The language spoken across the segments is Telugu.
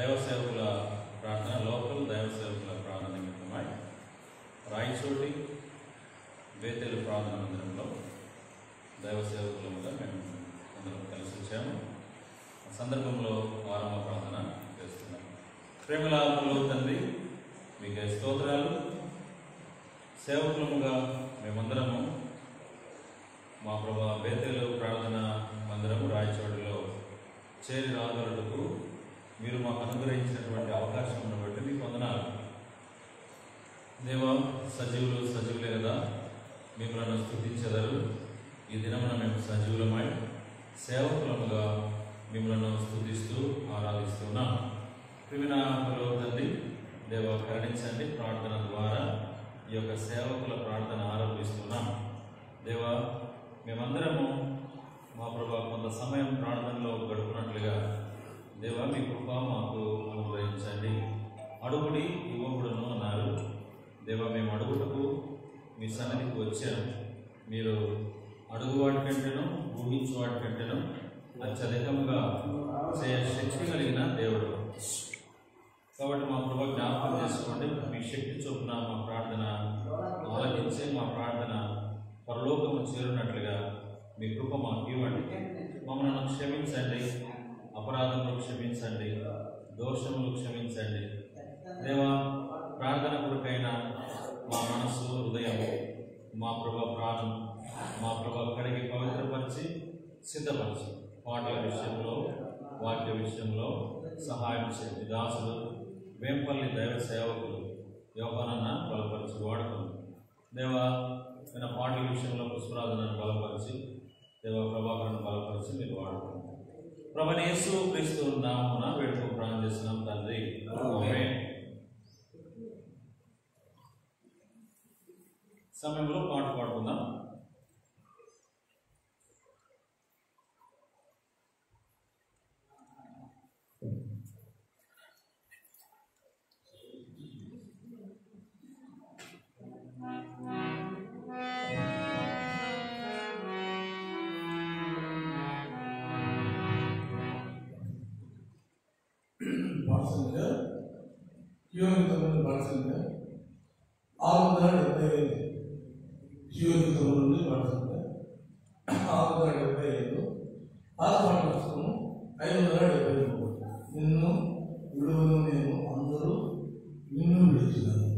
దైవ సేవకుల ప్రార్థన, లోకల్ దైవ సేవకుల ప్రార్థన నిమిత్తమై రాయచోటి బేతేలు ప్రార్థన మందిరంలో దైవ సేవకులుగా మేము అందరం కలిసి వచ్చాము. సందర్భంలో ఆరంభ ప్రార్థన చేస్తున్నాం. ప్రేమల తండ్రి, మీకు స్తోత్రాలు. సేవకులముగా మేమందరము మా ప్రభా బేతేలు ప్రార్థన మందిరం రాయచోటిలో చేరి రాగలటకు మీరు మాకు అనుగ్రహించినటువంటి అవకాశం బట్టి మీకు వందనాలు. దేవా, సజీవులే కదా, మిమ్మల్ని స్తుతించెదరు. ఈ దినమున మేము సజీవులమై సేవకులముగా మిమ్మల్ని స్తుతిస్తూ ఆరాధిస్తున్నాం. ప్రియమైన తండ్రి, దేవ కరుణించండి. ప్రార్థన ద్వారా ఈ యొక్క సేవకుల ప్రార్థన ఆరంభిస్తున్నాం. దేవా, మేమందరము మా ప్రభా కొంత సమయం ప్రార్థనలో గడుపునట్లుగా దేవా మీ కృప మాకు అనుగ్రహించండి. అడుగుడి ఇవ్వబడును అన్నారు. దేవా, మేము అడుగుటకు మీ సన్నిధికి వచ్చాము. మీరు అడుగు వాటికంటేను ఊహించు వాటికంటేను అత్యధికంగా శక్తి కలిగిన దేవుడు కాబట్టి మా ప్రభా జ్ఞాపకం చేసుకోండి. మీ శక్తి చొప్పున మా ప్రార్థన ఆలకించి మా ప్రార్థన పరలోకము చేరున్నట్లుగా మీ కృప మాకు ఇవ్వండి. మమ్మల్ని క్షమించండి, అపరాధములు క్షమించండి, దోషములు క్షమించండి. దేవా, ప్రార్థన కొరకైన మా మనస్సు, హృదయం, మా ప్రభా ప్రాణం, మా ప్రభా కడిగి పవిత్రపరిచి సిద్ధపరిచి పాటల విషయంలో, వాక్య విషయంలో సహాయం చేయండి. దాసులు వేంపల్లి దైవ సేవకులు యోహానన్న బలపరిచి వాడుకోండి. దేవా, మన పాటల విషయంలో పుష్పరాజులను బలపరిచి, దేవ ప్రభాకరను బలపరిచి మీరు వాడుకోండి. ప్రభువైన యేసు క్రీస్తు నామమున వేడుకొని ప్రార్థన చేస్తున్నాం తండ్రి, ఆమేన్. సమయంలో పాట పాడుకుందాం. పాఠశాల జీవనితమైన పాఠశాల 675 జీవనితం నుండి పాఠశాల 675 పాఠశాల పుస్తకం 573. నిన్ను విడువను నేను, అందరూ నిన్ను విడిచినాను.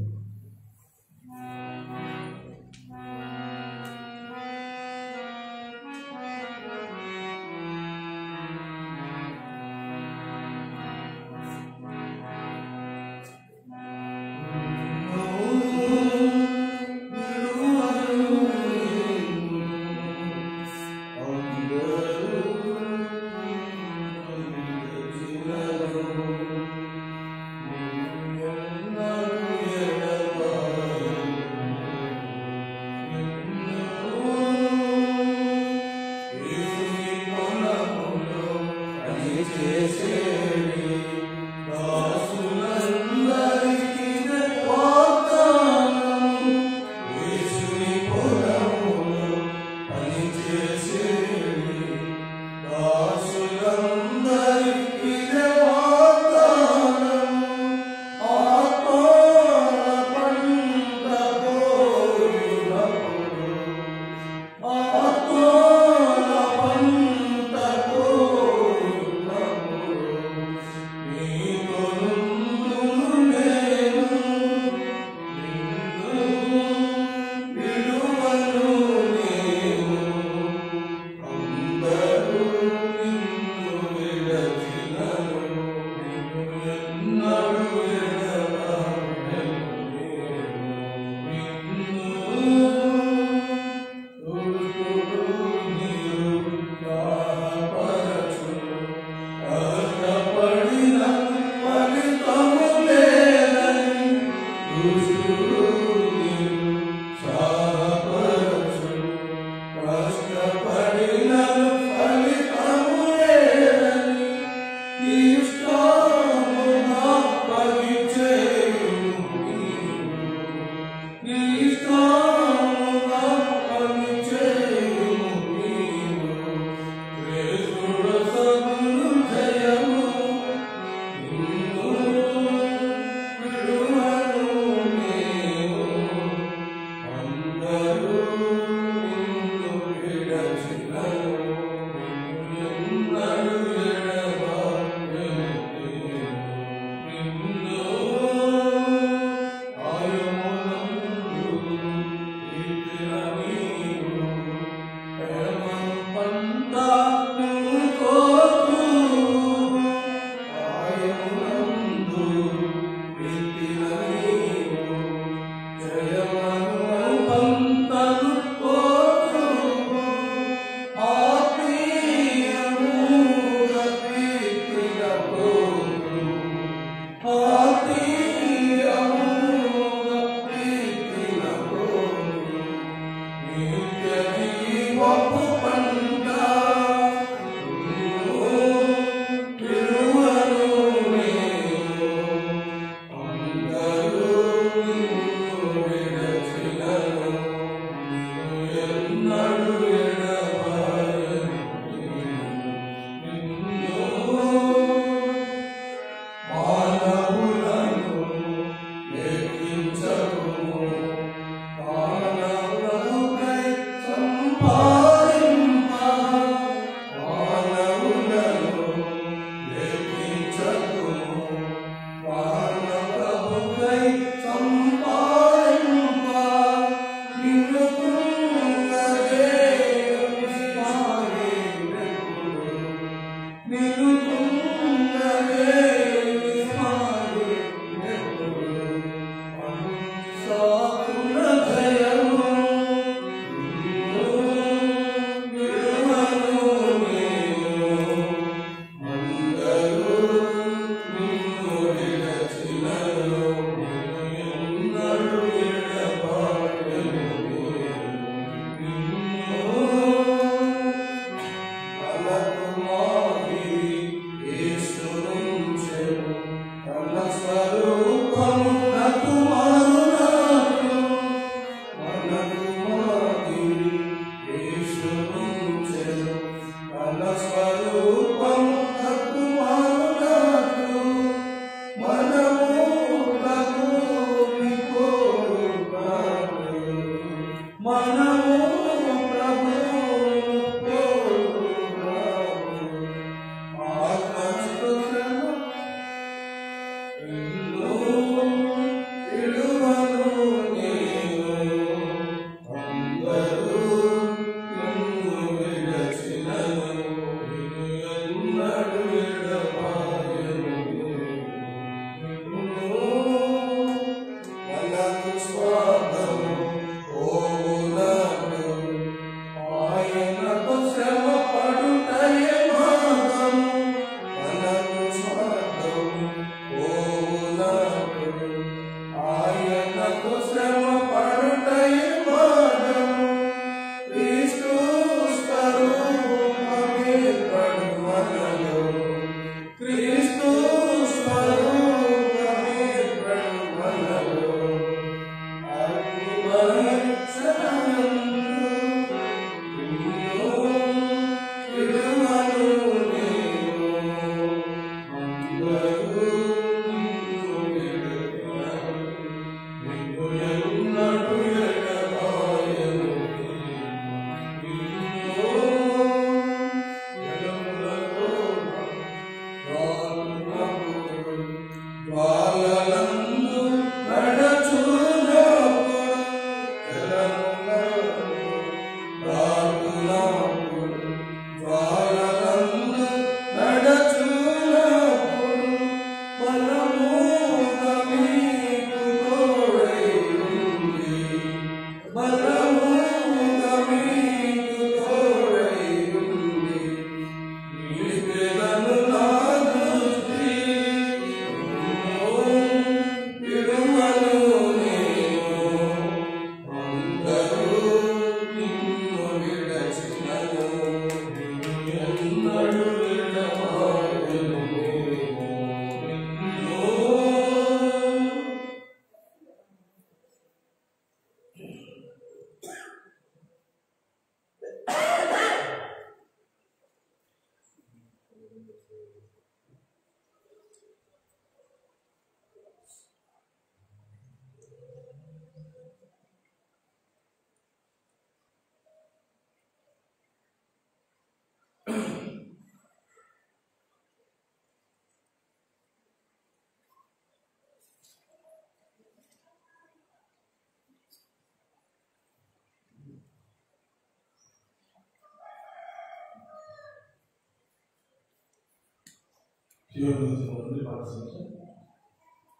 శివగీతంలోని పాట సంఖ్య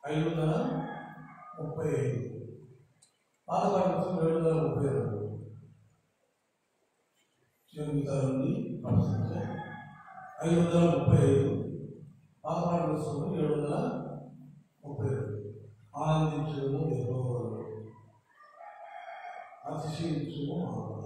535. పాత పాట పుస్తకం 732. శివగీతాల నుండి పాట సంఖ్య 535. పాత పాట పుస్తకం 732. ఆనందించడము యెహోవాలో, అతిశయించడము ఆనందం.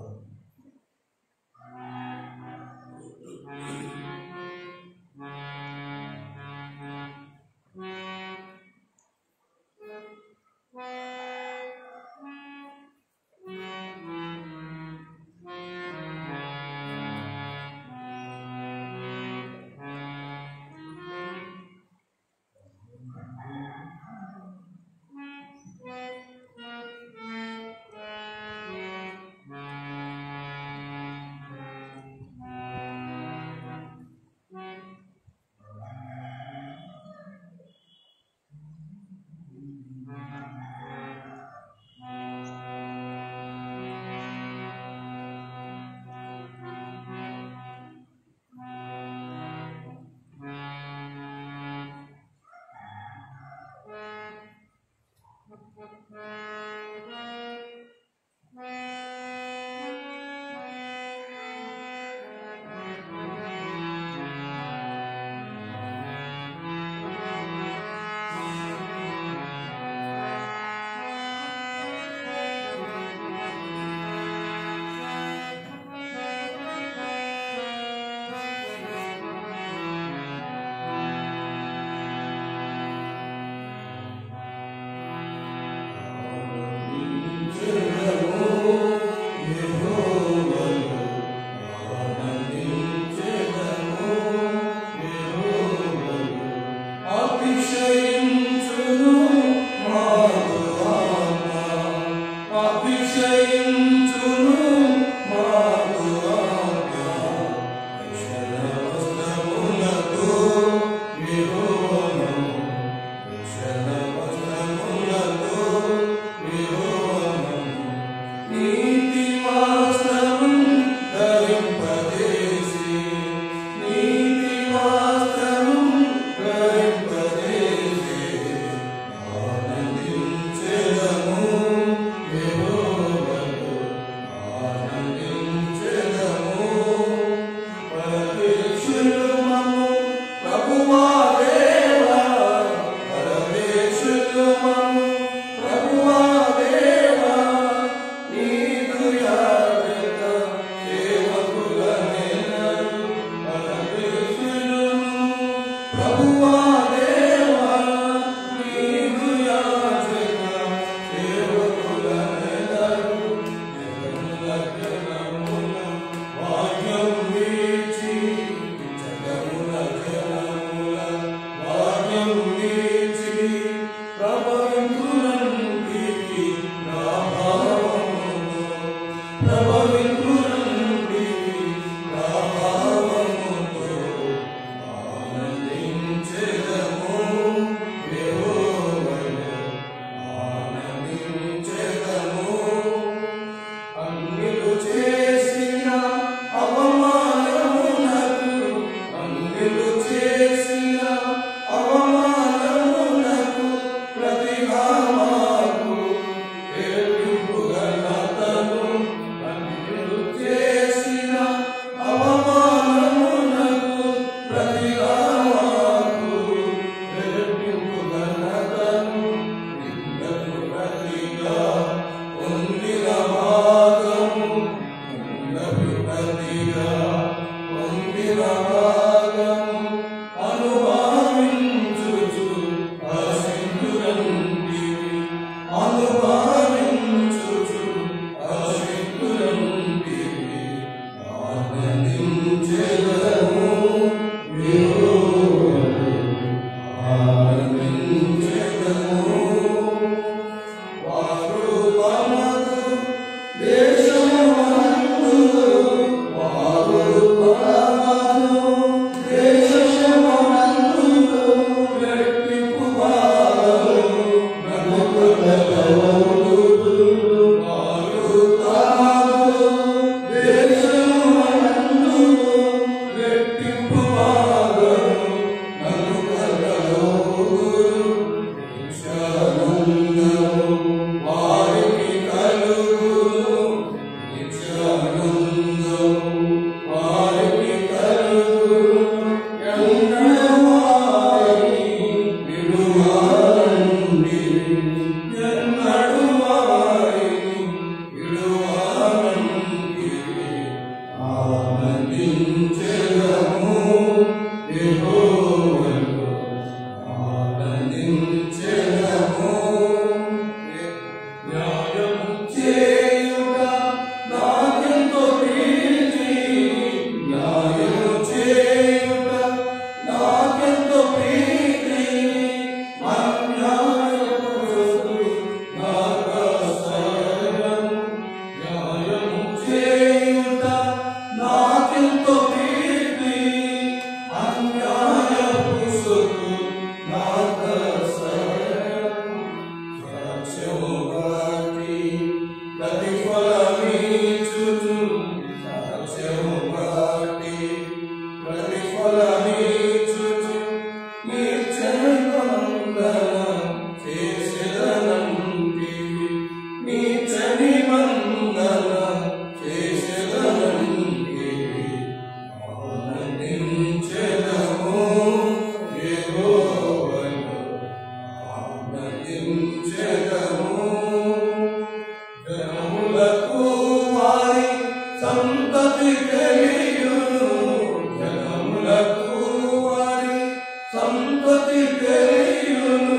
సంతతి తెలియును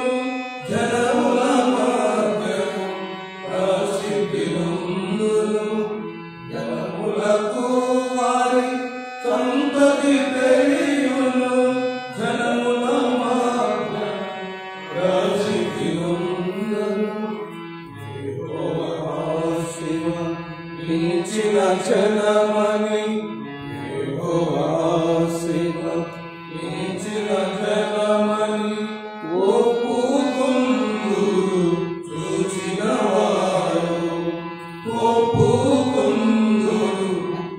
జనముల మధ్యము ప్రసిద్ధి నందును జనములకు వారి సంతతి తెలియును జనముల మధ్యము ప్రసిద్ధి నందును యెహోవా శివ నిలిచిన జనమని యెహోవా శివ నిలిచిన జనమని ఒప్పుకొందురు చూచిన వారు ఒప్పుకొందురు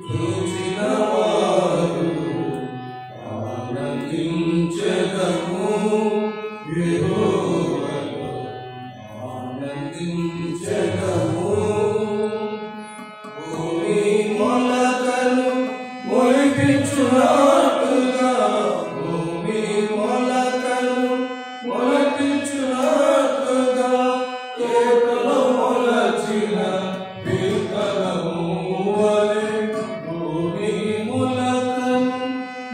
చూచిన వారు ఆనందించెదము యెహోవాలో ఆనందించెదము భూమి మొలకను మొలిపించున్నట్టుగా భూమి మొలకను మొలిపించున్నట్టుగా కేకలో మొలచిన విత్తనము వలె భూమి మొలకను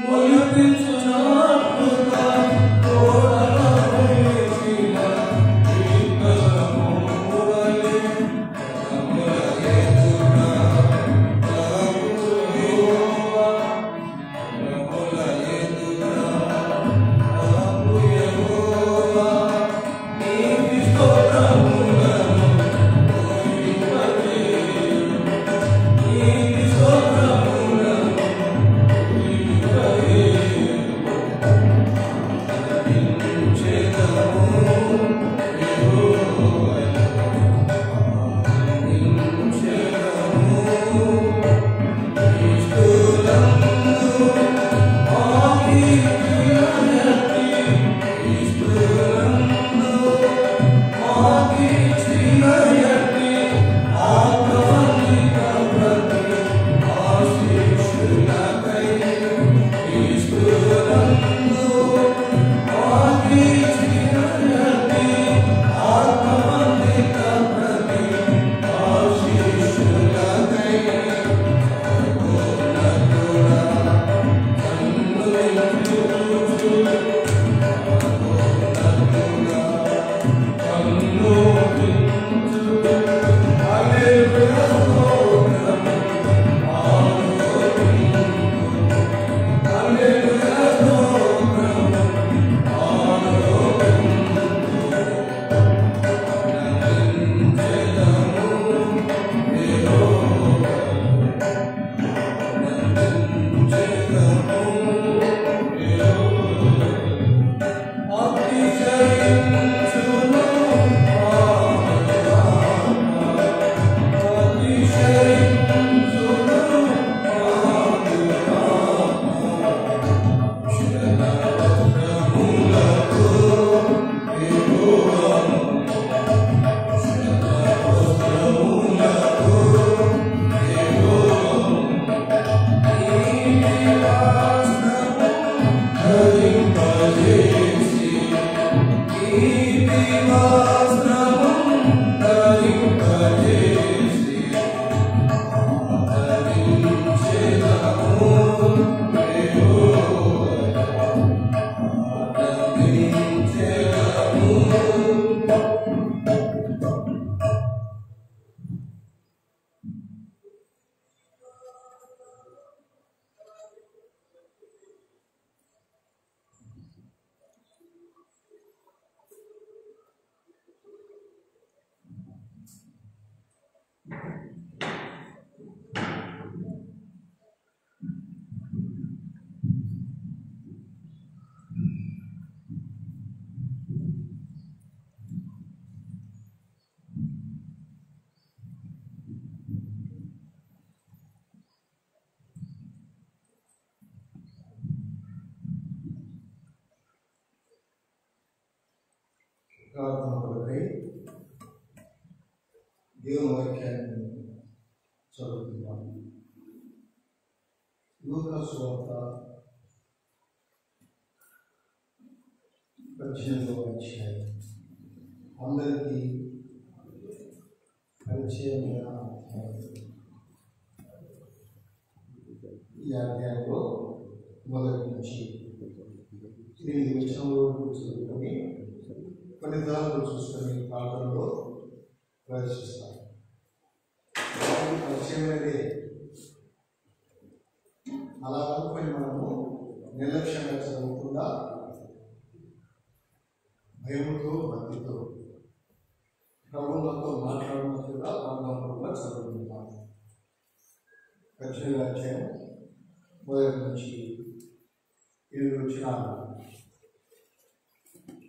మొలిపించున్నట్టుగా తోటలో మొలిచిన విత్తనము వలె ప్రార్థన కొరకై దేవుని వాక్యాన్ని చదువుతున్నాం. లూకా సువార్త 18వ అధ్యాయం. అందరికీ పరిచయమైన అధ్యాయం. ఈ అధ్యాయంలో మొదటి నుంచి వచనంలో చదువుకొని కొన్ని తరాలు చూసుకొని ప్రార్థనలో ప్రదర్శిస్తాం. పరిచయమైనదే అలా అనుకొని మనము నిర్లక్ష్యంగా చదవకుండా భయముతో భక్తితో ప్రభువులతో మాట్లాడినట్టుగా ప్రార్థనలో చదువుకుంటాం. పరిచయ అధ్యాయం మొదటి నుంచి 7 వచనాలు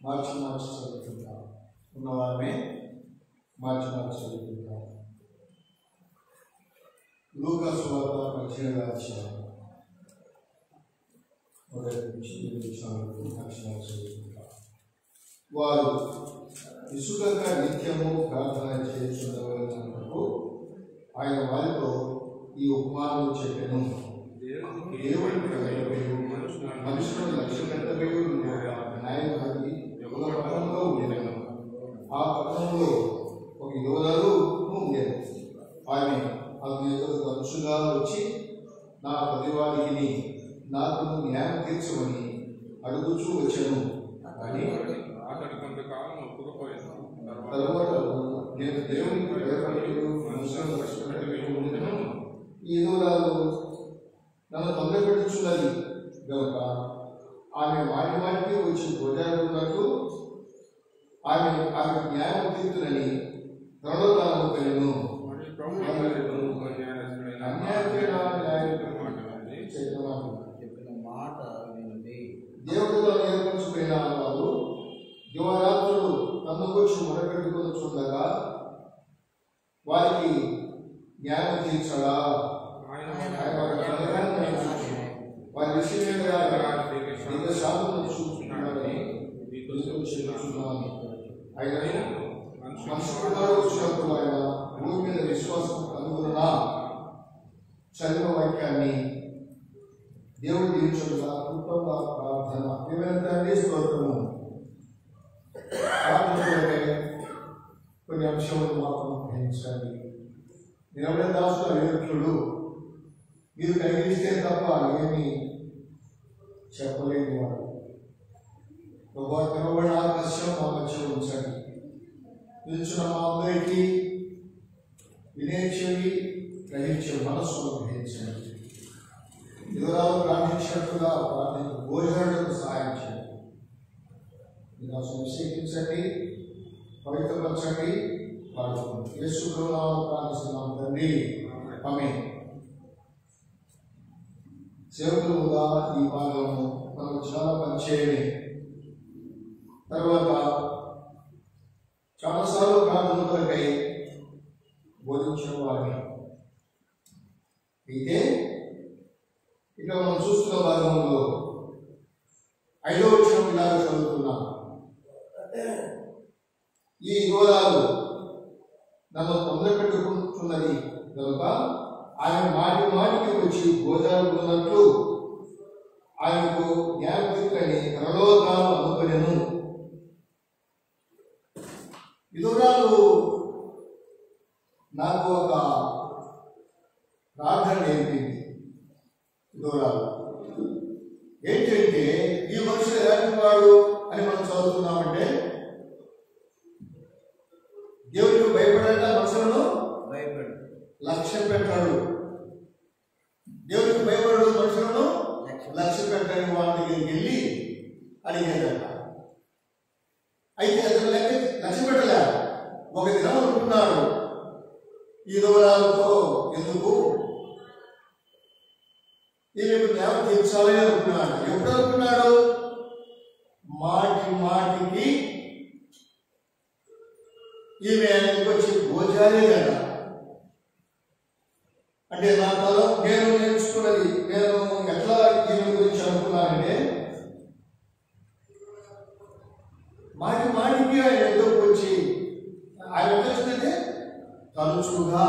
మార్చి చదువుకుంటాం. ఉన్నవారమే మార్చి చదువుకుంటాం. లూకా సువార్త 18వ అధ్యాయం మొదటి నుంచి 7 వచనాలు చదువుకుంటాం. వారు విసుగక నిత్యము ప్రార్థన చేస్తున్నప్పుడు ఆయన వారితో ఈ ఉపమానం చెప్పెను. దేవుడి మనుషులను లక్ష్యపెట్టబడి న్యాయవాది ఒక పట్టణంలో ఉండేను. ఆ పట్టణంలో ఒక యోధుడు ఉండేది. ఆమె అతని ఎదురు తరచుగా వచ్చి నా ప్రతివాడికి నాకు న్యాయం తీర్చమని అడుగుచూ వచ్చాను. కానీ అతడి కొంతకాలం ఒప్పుకపోయాను. తర్వాత నేను దేవునికి భయపడి మనుషులను లక్ష్యపెట్టబడి ఉండేను. ఈ యోధురాలు నన్ను తొందరపెట్టుచున్నది కనుక ఆమె మాటికి వచ్చి గోజాడుతున్నట్టు ఆమె న్యాయం తీర్చునని త్వరలో తాను కలిగిను. దేవుడితో ఏర్పరచుకున్న వారు దివారాత్రులు తమ వచ్చి మొదలుపెట్టుకుని చూడగా వారికి న్యాయం తీర్చడా వారి విషయంగా శాంతం చూస్తున్నారని చెప్తున్నాను. ఆయన మనుషులు వచ్చినప్పుడు ఆయన భూమి మీద విశ్వాసం కనుగొన్న చదివిన వాక్యాన్ని దేవుడు దీవించుగా కుటుంబ ప్రార్థన ఏమైనా స్తోత్రము. ప్రార్థనలోనే కొన్ని అంశాలను మాత్రం గ్రహించండి. నిలబడిన దాసుల వ్యక్తులు మీరు కలిగిస్తే తప్ప ఏమి చెప్పలేని వాడు. నిలబడిన ఆకర్షణ మా మధ్య ఉంచండి. నిల్చున్న మా అందరికీ వినేక్షవి గ్రహించే మనస్సును గ్రహించండి. వివరాలు ప్రార్థించినట్టుగా ప్రార్థన భోజనాలకు సహాయం చేయండి. మీరు అభిషేకించండి, పవిత్రపరచండి, పాడుకోండి. యేసు ప్రభువునామమున ప్రార్థిస్తున్నాం తండ్రి, ఆమేన్. సేవకులుగా ఈ భాగము మనం చాలా పనిచేయండి. తర్వాత చాలాసార్లు ప్రార్థన కొరకై బోధించిన వారిని అయితే ఇక మనం చూస్తున్న భాగంలో 5వ వచనం ఇలాగ చదువుతున్నాం. ఈ యోధాలు నన్ను తొందరపెట్టుకుంటున్నది కనుక ఆయన మాటికి వచ్చి గోదాలు ఉన్నట్లు ఆయనకు జ్ఞాపకని త్వరలో తాను అనుకునేను. విధురాలు నాకు ఒక ప్రార్థన నేర్పింది. విధురాలు ఏంటంటే ఈ మనుషులు ఎలాంటి వాడు అని మనం చదువుతున్నామంటే దేవుడికి భయపడట మనుషులను లక్ష్యం పెట్టాడు. దేవుడికి భయపడడు మనుషులను లక్ష్యం పెట్టని వాళ్ళ దగ్గరికి వెళ్ళి అడిగేదట. అయితే అతను లక్ష్యం పెట్టలే. ఒక దినం అనుకున్నాడు ఈ దూరాలతో ఎందుకు ఈమెకు న్యాయం తీర్చాలని అనుకున్నాడు. ఎప్పుడు అనుకున్నాడు? మాటికి ఈమె ఆయనకు వచ్చి భోజాలే కదా. అంటే నా తలం నేను నేర్చుకున్నది నేను ఎట్లా ఈమె గురించి అనుకున్నానంటే మాటికి ఆయన ఎందుకు వచ్చి ఆయన వచ్చినది తరచుగా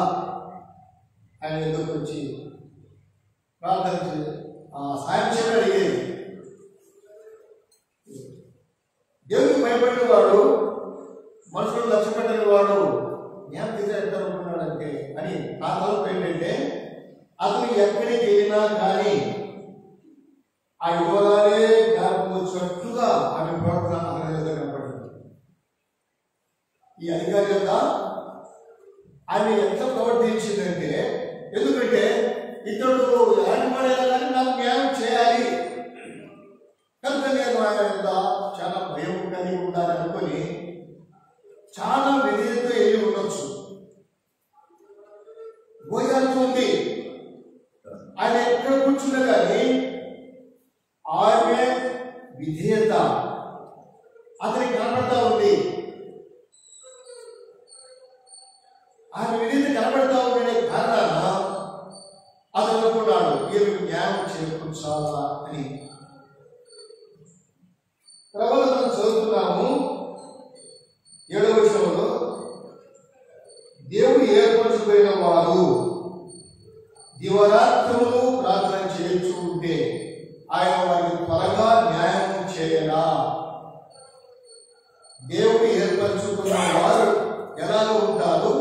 ఆయన ఎందుకు వచ్చి ప్రార్థన సాయం చేయడం అడిగేది. దేవుడికి భయపడిన వాడు మనుషులు లక్ష్య పెట్టిన వాడు జ్ఞానం తీసేస్తానుకున్నాడంటే అని నా తలపు ఏంటంటే అతను ఎక్కడికి వెళ్ళినా కానీ ఆ యువరాలే జ్ఞాపకం వచ్చినట్టుగా ఈ అధికారి యొక్క ఆమె ఎంత ప్రవర్తించిందంటే, ఎందుకంటే ఇతడు ఎలాంటి వాడైనా కానీ నాకు న్యాయం చేయాలి కనుక నేను ఆయన యొక్క చాలా భయం కలిగి ఉండాలనుకొని చాలా విధేయత వెళ్ళి ఉండొచ్చు. భోజనం ఉంది, ఆయన ఎక్కడ కూర్చున్నా కానీ ఆమె విధేయత అతనికి కనబడతా ఉంది. ఆమె విధేయత కనబడతా ఉండే కారణాన అతను అనుకున్నాడు ఈమెకు న్యాయం చేకూర్చాలా అని. తర్వాత మనం చదువుతున్నాము 7వ వచనంలో, దేవుడు ఏర్పరచుకున్న వారు దివరాత్రములు ప్రార్థన చేయించు ఉంటే ఆయన వారికి త్వరగా న్యాయం చేయరా. దేవుడు ఏర్పరచుకున్న వారు ఎలాగో ఉంటారు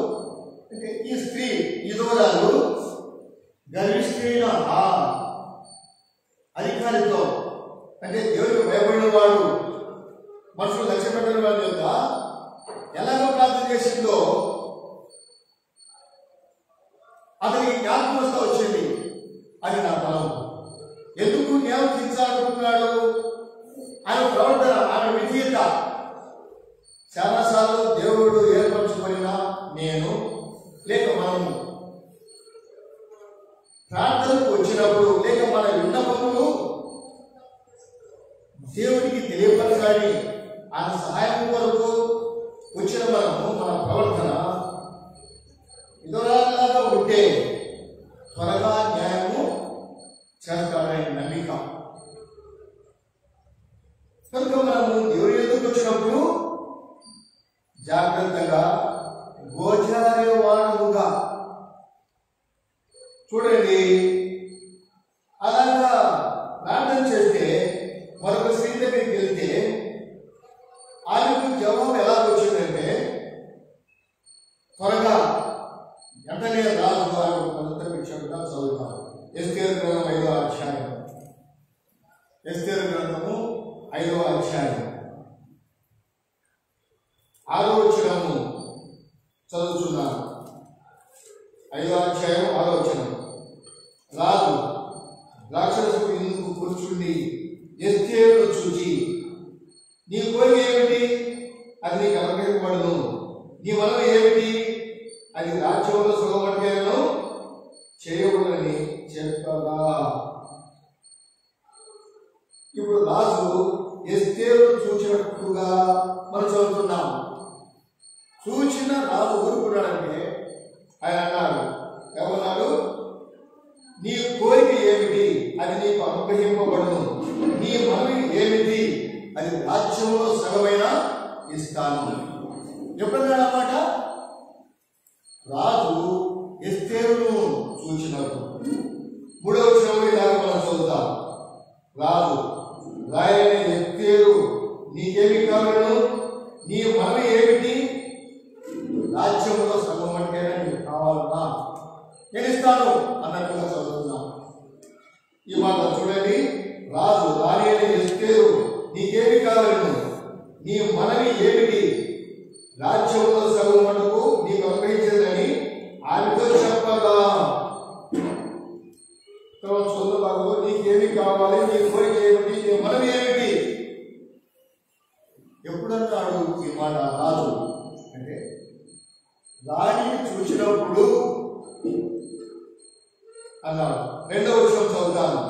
అంటే, ఈ స్త్రీ విధవరాలు గర్విష్ఠైన ఆ అధికారితో అంటే దేవుడికి భయపడిన వాడు, మనుషులు లక్ష్య పెట్టిన వాడి యొక్క ఎలాగో ప్రార్థన చేసిందో అతనికి జ్ఞాపకం వస్తూ వచ్చింది. అది నా బలం. ఎందుకు న్యాయం తీర్చాలనుకుంటున్నాడు? ఆయన ప్రవర్తన, ఆయన విధేయత. చాలాసార్లు దేవుడు ఏర్పరచుకున్న నేను లేక మనము ప్రార్థనకు వచ్చినప్పుడు లేక మన విన్నపములు దేవుడికి తెలియపరచాలి ఆయన సహాయం కొరకు వచ్చిన మనము మన ప్రవర్తన విధవరాలులాగా ఉంటే త్వరగా న్యాయము చేస్తాడని నమ్మిక. కనుక మనము దేవుడి ఎదురుకు వచ్చినప్పుడు జాగ్రత్తగా గోచారేవాడుగా చూడండి. అలాగా ప్రార్థన చేస్తే మరొక స్త్రీ దగ్గరికి వెళ్తే ఆమెకు జవాబు ఎలా వచ్చిందంటే, త్వరగా వెంటనే రాజు గారు మొదట విషయంగా చదువుతారు. ఎస్తేరు గ్రంథం 5వ అధ్యాయం. ఎస్తేరు గ్రంథము 5వ అధ్యాయం 6వ వచనము చదువుతున్నాను. 5వ అధ్యాయం 6వ వచనం. రాజు రాక్షసుడు ఇందుకు కూర్చుండి ఎస్తేరును చూచి, నీ కోరిక ఏమిటి? అది నీకు అనుగ్రహింపబడును. నీ మనం ఏమిటి? అది రాజ్యంలో సుఖపడితేనూ చేయబడునని చెప్పగా. ఇప్పుడు రాజు ఎస్తేరును చూచినట్టుగా మనం చదువుతున్నాం. చూచిన రాజు ఊరుకున్నాడంటే ఆయన అన్నాడు, ఏమన్నాడు? నీ కోరిక ఏమిటి? అది నీకు అనుగ్రహింపబడును. నీ మనవి ఏమిటి? అది రాజ్యంలో సగమైన ఇస్తాను. ఎప్పుడన్నమాట రాజు ఎస్తేరును చూచినప్పుడు 3వ వచనంలో ఇలాగ మనం చదువుతాం. రాజు రాయని ఎస్తేరు, నీకేమి కావాలను? నీ మనవి ఏమిటి? రాజ్యంలో సగం అంటే నీకు కావాలన్నా నేను ఇస్తాను అన్నట్టుగా చదువుతున్నాం. ఈ మాట చూడండి. రాజు రాణి ఎస్తేరు, నీకేమి కావాలను? నీ మనవి ఏమిటి? రాజ్యంలో సగం మటుకు నీకు అనుగ్రహించేదని ఆమెతో చెప్పగా. చదువు, నీకేమి కావాలి? నీ కోరిక ఏమిటి? నీ మనవి ఏమిటి? ఎప్పుడన్నాడు ఈ మాట రాజు అంటే, రాణిని చూసినప్పుడు అన్నాడు. 2వ వచనం చదువుతాను.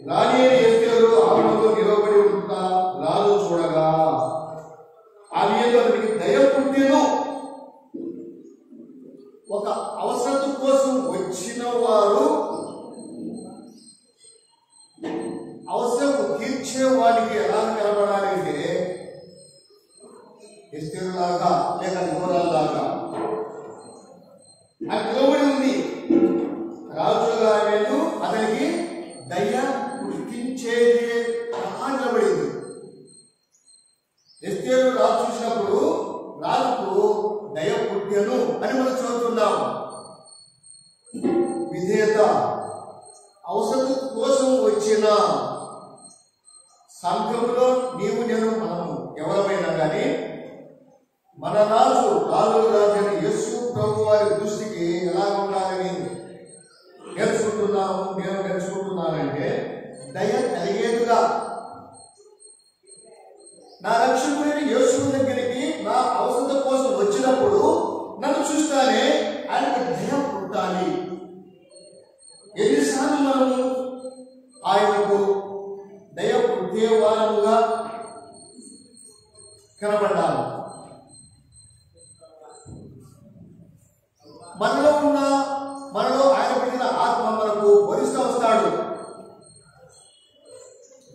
రాణి ఎస్తేరు ఆమెతో నిలబడి ఉంటా రాజు చూడగా ఆమె అతనికి దయ పుట్టెను. ఒక అవసరం కోసం వచ్చిన వారు అవసరం తీర్చేవాడికి ఎలా కనబడాలంటే ఎస్తేరులాగా లేక వివరాల్లాగా ఆ నిలబడి ఉంది. రాజుగా ఆమెను అతనికి దయ పుట్టించేది నిలబడింది. ఎస్తేరు రాజు చూసినప్పుడు రాజుకు దయ పుట్టెను అని మనం చదువుతున్నాం. విధేయత. అవసరం కోసం వచ్చిన సంఘంలో నీవు నేను మనము ఎవరమైనా కానీ మన రాజుల రాజైన యేసు ప్రభు వారి దృష్టికి ఎలా ఉండాలని నేర్చుకుంటున్నానంటే దయ కలిగేదుగా నా రక్షకుడైన యేసు దగ్గరికి నా అవసరం కోసం వచ్చినప్పుడు నన్ను చూస్తానే ఆయనకు దయ పుట్టాలి. ఎన్నిసార్లు మనము ఆయనకు దయ పుట్టే వారముగా కనబడ్డాము. మనలో ఆయన పెట్టిన ఆత్మ మనకు వరిస్తూ వస్తాడు.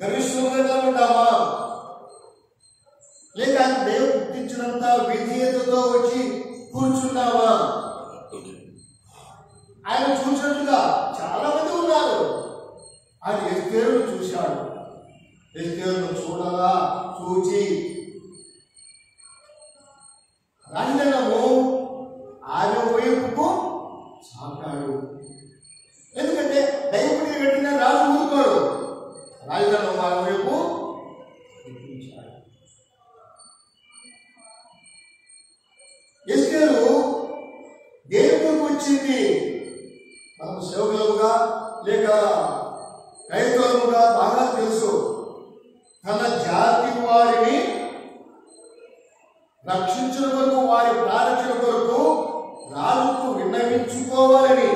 గర్విష్ఠులుగా ఉంటామా, లేక ఆయన దేవుడు పుట్టించినంత విధేయతతో వచ్చి కూర్చున్నామా? ఆయన చూసినట్టుగా చాలా మంది ఉన్నారు. ఆయన ఎస్తేరును చూశాడు. ఎస్తేరును చూచి రాజధానము ఆయన వైపుకు చాపాడు. ఎందుకంటే దైవకుడిని పెట్టిన రాజు ఊరుకోడు. రాజధానం ఆయన వైపు ఎక్కించాడు. ఎస్తేరు దేవుడికి వచ్చింది మనకు సేవకులుగా లేక క్రైస్తవులుగా బాగా తెలుసు. తన జాతి వారిని రక్షించిన కొరకు, వారి ప్రారక్షణ కొరకు రాజుకు విన్నవించుకోవాలని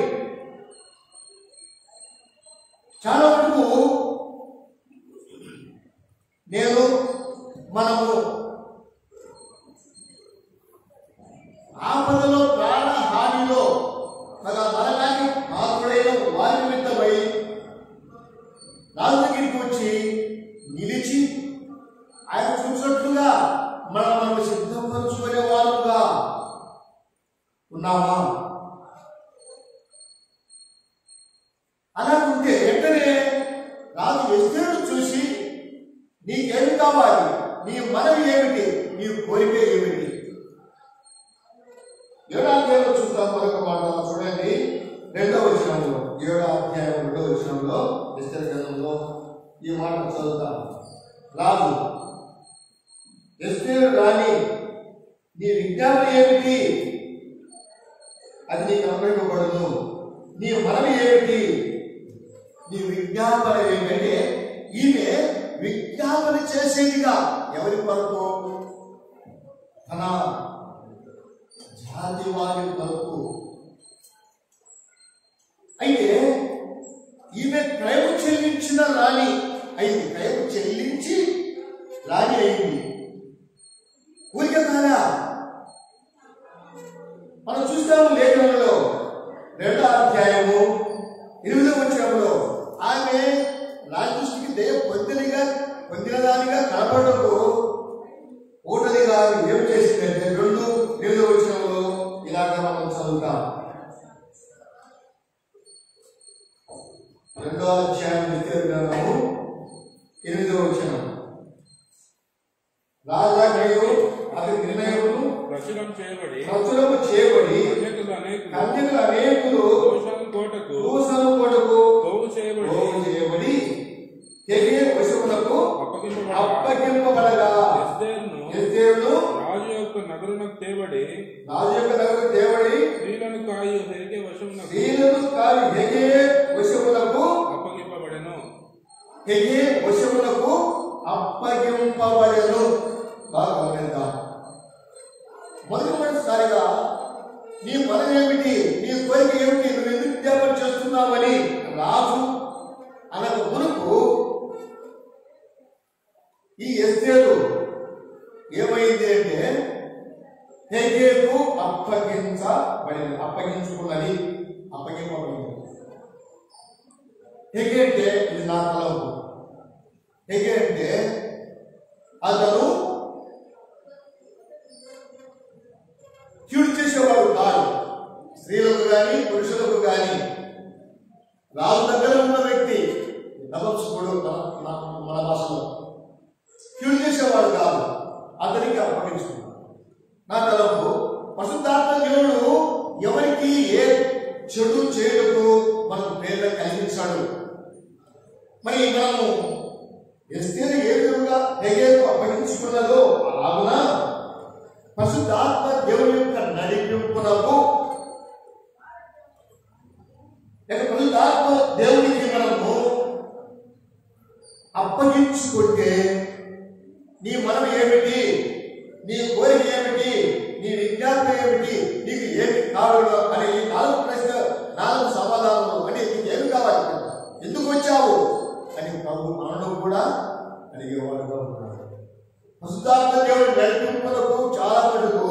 చాలా వరకు మనము ఆపదలో ప్రాణ హానిలో మరణానికి మాత్రుడైన వారి నిమిత్తమై రాజు దగ్గరికి వచ్చి నిలిచి ఆయన చూసినట్లుగా మనం సిద్ధపరచుకునే వారుగా ఉన్నామా? అలా ఉంటే వెంటనే రాజు ఎస్తేరును చూసి నీకేమి కావాలి, నీ మనవి ఏమిటి, నీ కోరిక ఏమిటి? 7వ అధ్యాయంలో చూద్దాం. మరొక మాట చూడండి, 2వ వచనంలో, 7వ అధ్యాయం 2వ వచనంలో ఎస్తేరు గ్రంథంలో ఈ మాట చదువుతాం. రాజు ఎస్తేరు రాణి, నీ విజ్ఞాపన ఏమిటి, అది నీకు అనుగ్రహింపబడును. నీ మనవి ఏమిటి, నీ విజ్ఞాపన ఏమిటంటే ఈమె విజ్ఞాపన చేసేదిగా ఎవరి కొరకు? తన జాతి వారి కొరకు. అయితే ఈమె క్రయం చెల్లించిన రాణి అయింది. క్రయం చెల్లించి రాణి అయింది. ఊరికే కాదా? మనం చూస్తాము లేఖనంలో 2వ అధ్యాయము 8వ వచనంలో ఆమె రాజదృష్టికి దయ పొందినదానిగా కనపడకు ఓటలిగా ఏం చేసిందంటే 2వ వచనంలో ఇలాగ మనం చదువుతాం. 2వ అధ్యాయం 8వ వచనం. రాజాగ్రహుడు అతని నిర్ణయమును ప్రచురం చేయబడి కన్యకులు అనేకులు దోషాలు కోటకు పోగు చేయబడి తెగే వశములకు అప్పగింపబడగా ఎస్తేరును రాజు యొక్క నగరునకు తేబడి స్త్రీలను కాయు హెగే వశములకు అప్పగింపబడెను. బాగా గమనిద్దాం. మొదటిసారిగా నీ పదం ఏమిటి, నీ కోరిక ఏమిటి, నువ్వు ఎందుకు విజ్ఞాపన చేస్తున్నావని రాజు అనకు మునుపు ఈ ఎస్తేరు ఏమైంది అంటే హెగేకు అప్పగించుకున్నది, అప్పగింపబడింది. హెగే అంటే ఇది నా తలంపు. హెగే అంటే అతను కీడు చేసేవాడు కాదు. స్త్రీలకు కానీ పురుషులకు కానీ రాజు దగ్గర ఉన్న వ్యక్తి నపుంసకుడు, మన భాషలో కీడు చేసేవాడు కాదు. అతనికి అప్పగించుకున్నాడు. నా తలంపు పరిశుద్ధాత్మ దేవుడు ఎవరికి ఏ చెడు చేయటకు మనకు ప్రేరణ కలిగించాడు. మరి మనము ఎస్తేరు ఏ విధంగా హెగేకు అప్పగించుకున్నదో అలాగున పరిశుద్ధ నీ మనవి ఏమిటి, నీ కోరిక ఏమిటి, నీ విజ్ఞాపన ఏమిటి, నీకు ఏమి కావాలి అని ఈ 4 ప్రశ్నలు 4 సమాధానాలు అంటే నీకు ఏమి కావాలి, ఎందుకు వచ్చావు అని ప్రభు మనను కూడా అడిగేవాడుగా ఉన్నాడు. పరిశుద్ధాత్మ దేవుడి నడిపింపులకు చాలా మటుకు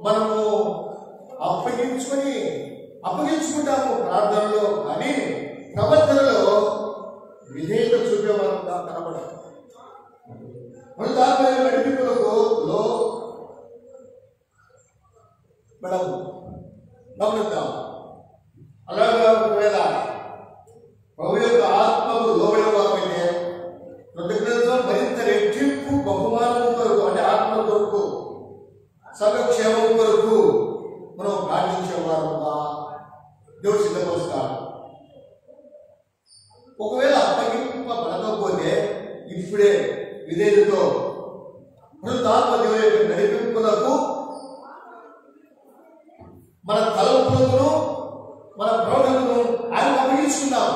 మనము అప్పగించుకుంటాము ప్రార్థనలో, కానీ ప్రవర్తనలో విధేయత చూపేవారుగా కనబడదు. పరిశుద్ధాత్మ నడిపింపులకు మనం గమనిద్దాం. అలాగే ఒకవేళ ప్రభు యొక్క ఆత్మకు లోబడిన వారైతే కృతజ్ఞతతో మరింత రెట్టింపు బహుమానం కొరకు అంటే ఆత్మ కొరకు సంఘక్షేమం కొరకు మనం ప్రార్థించేవారుగా దేవుడు సిద్ధపరుస్తాడు. ఒకవేళ అప్పగింపబడకపోతే ఇప్పుడే విధేయులతో పరిశుద్ధాత్మ దేవుని యొక్క నడిపింపులకు మన తలంపులను మన ప్రవర్తనను ఆయన అప్పగించుకుందాం.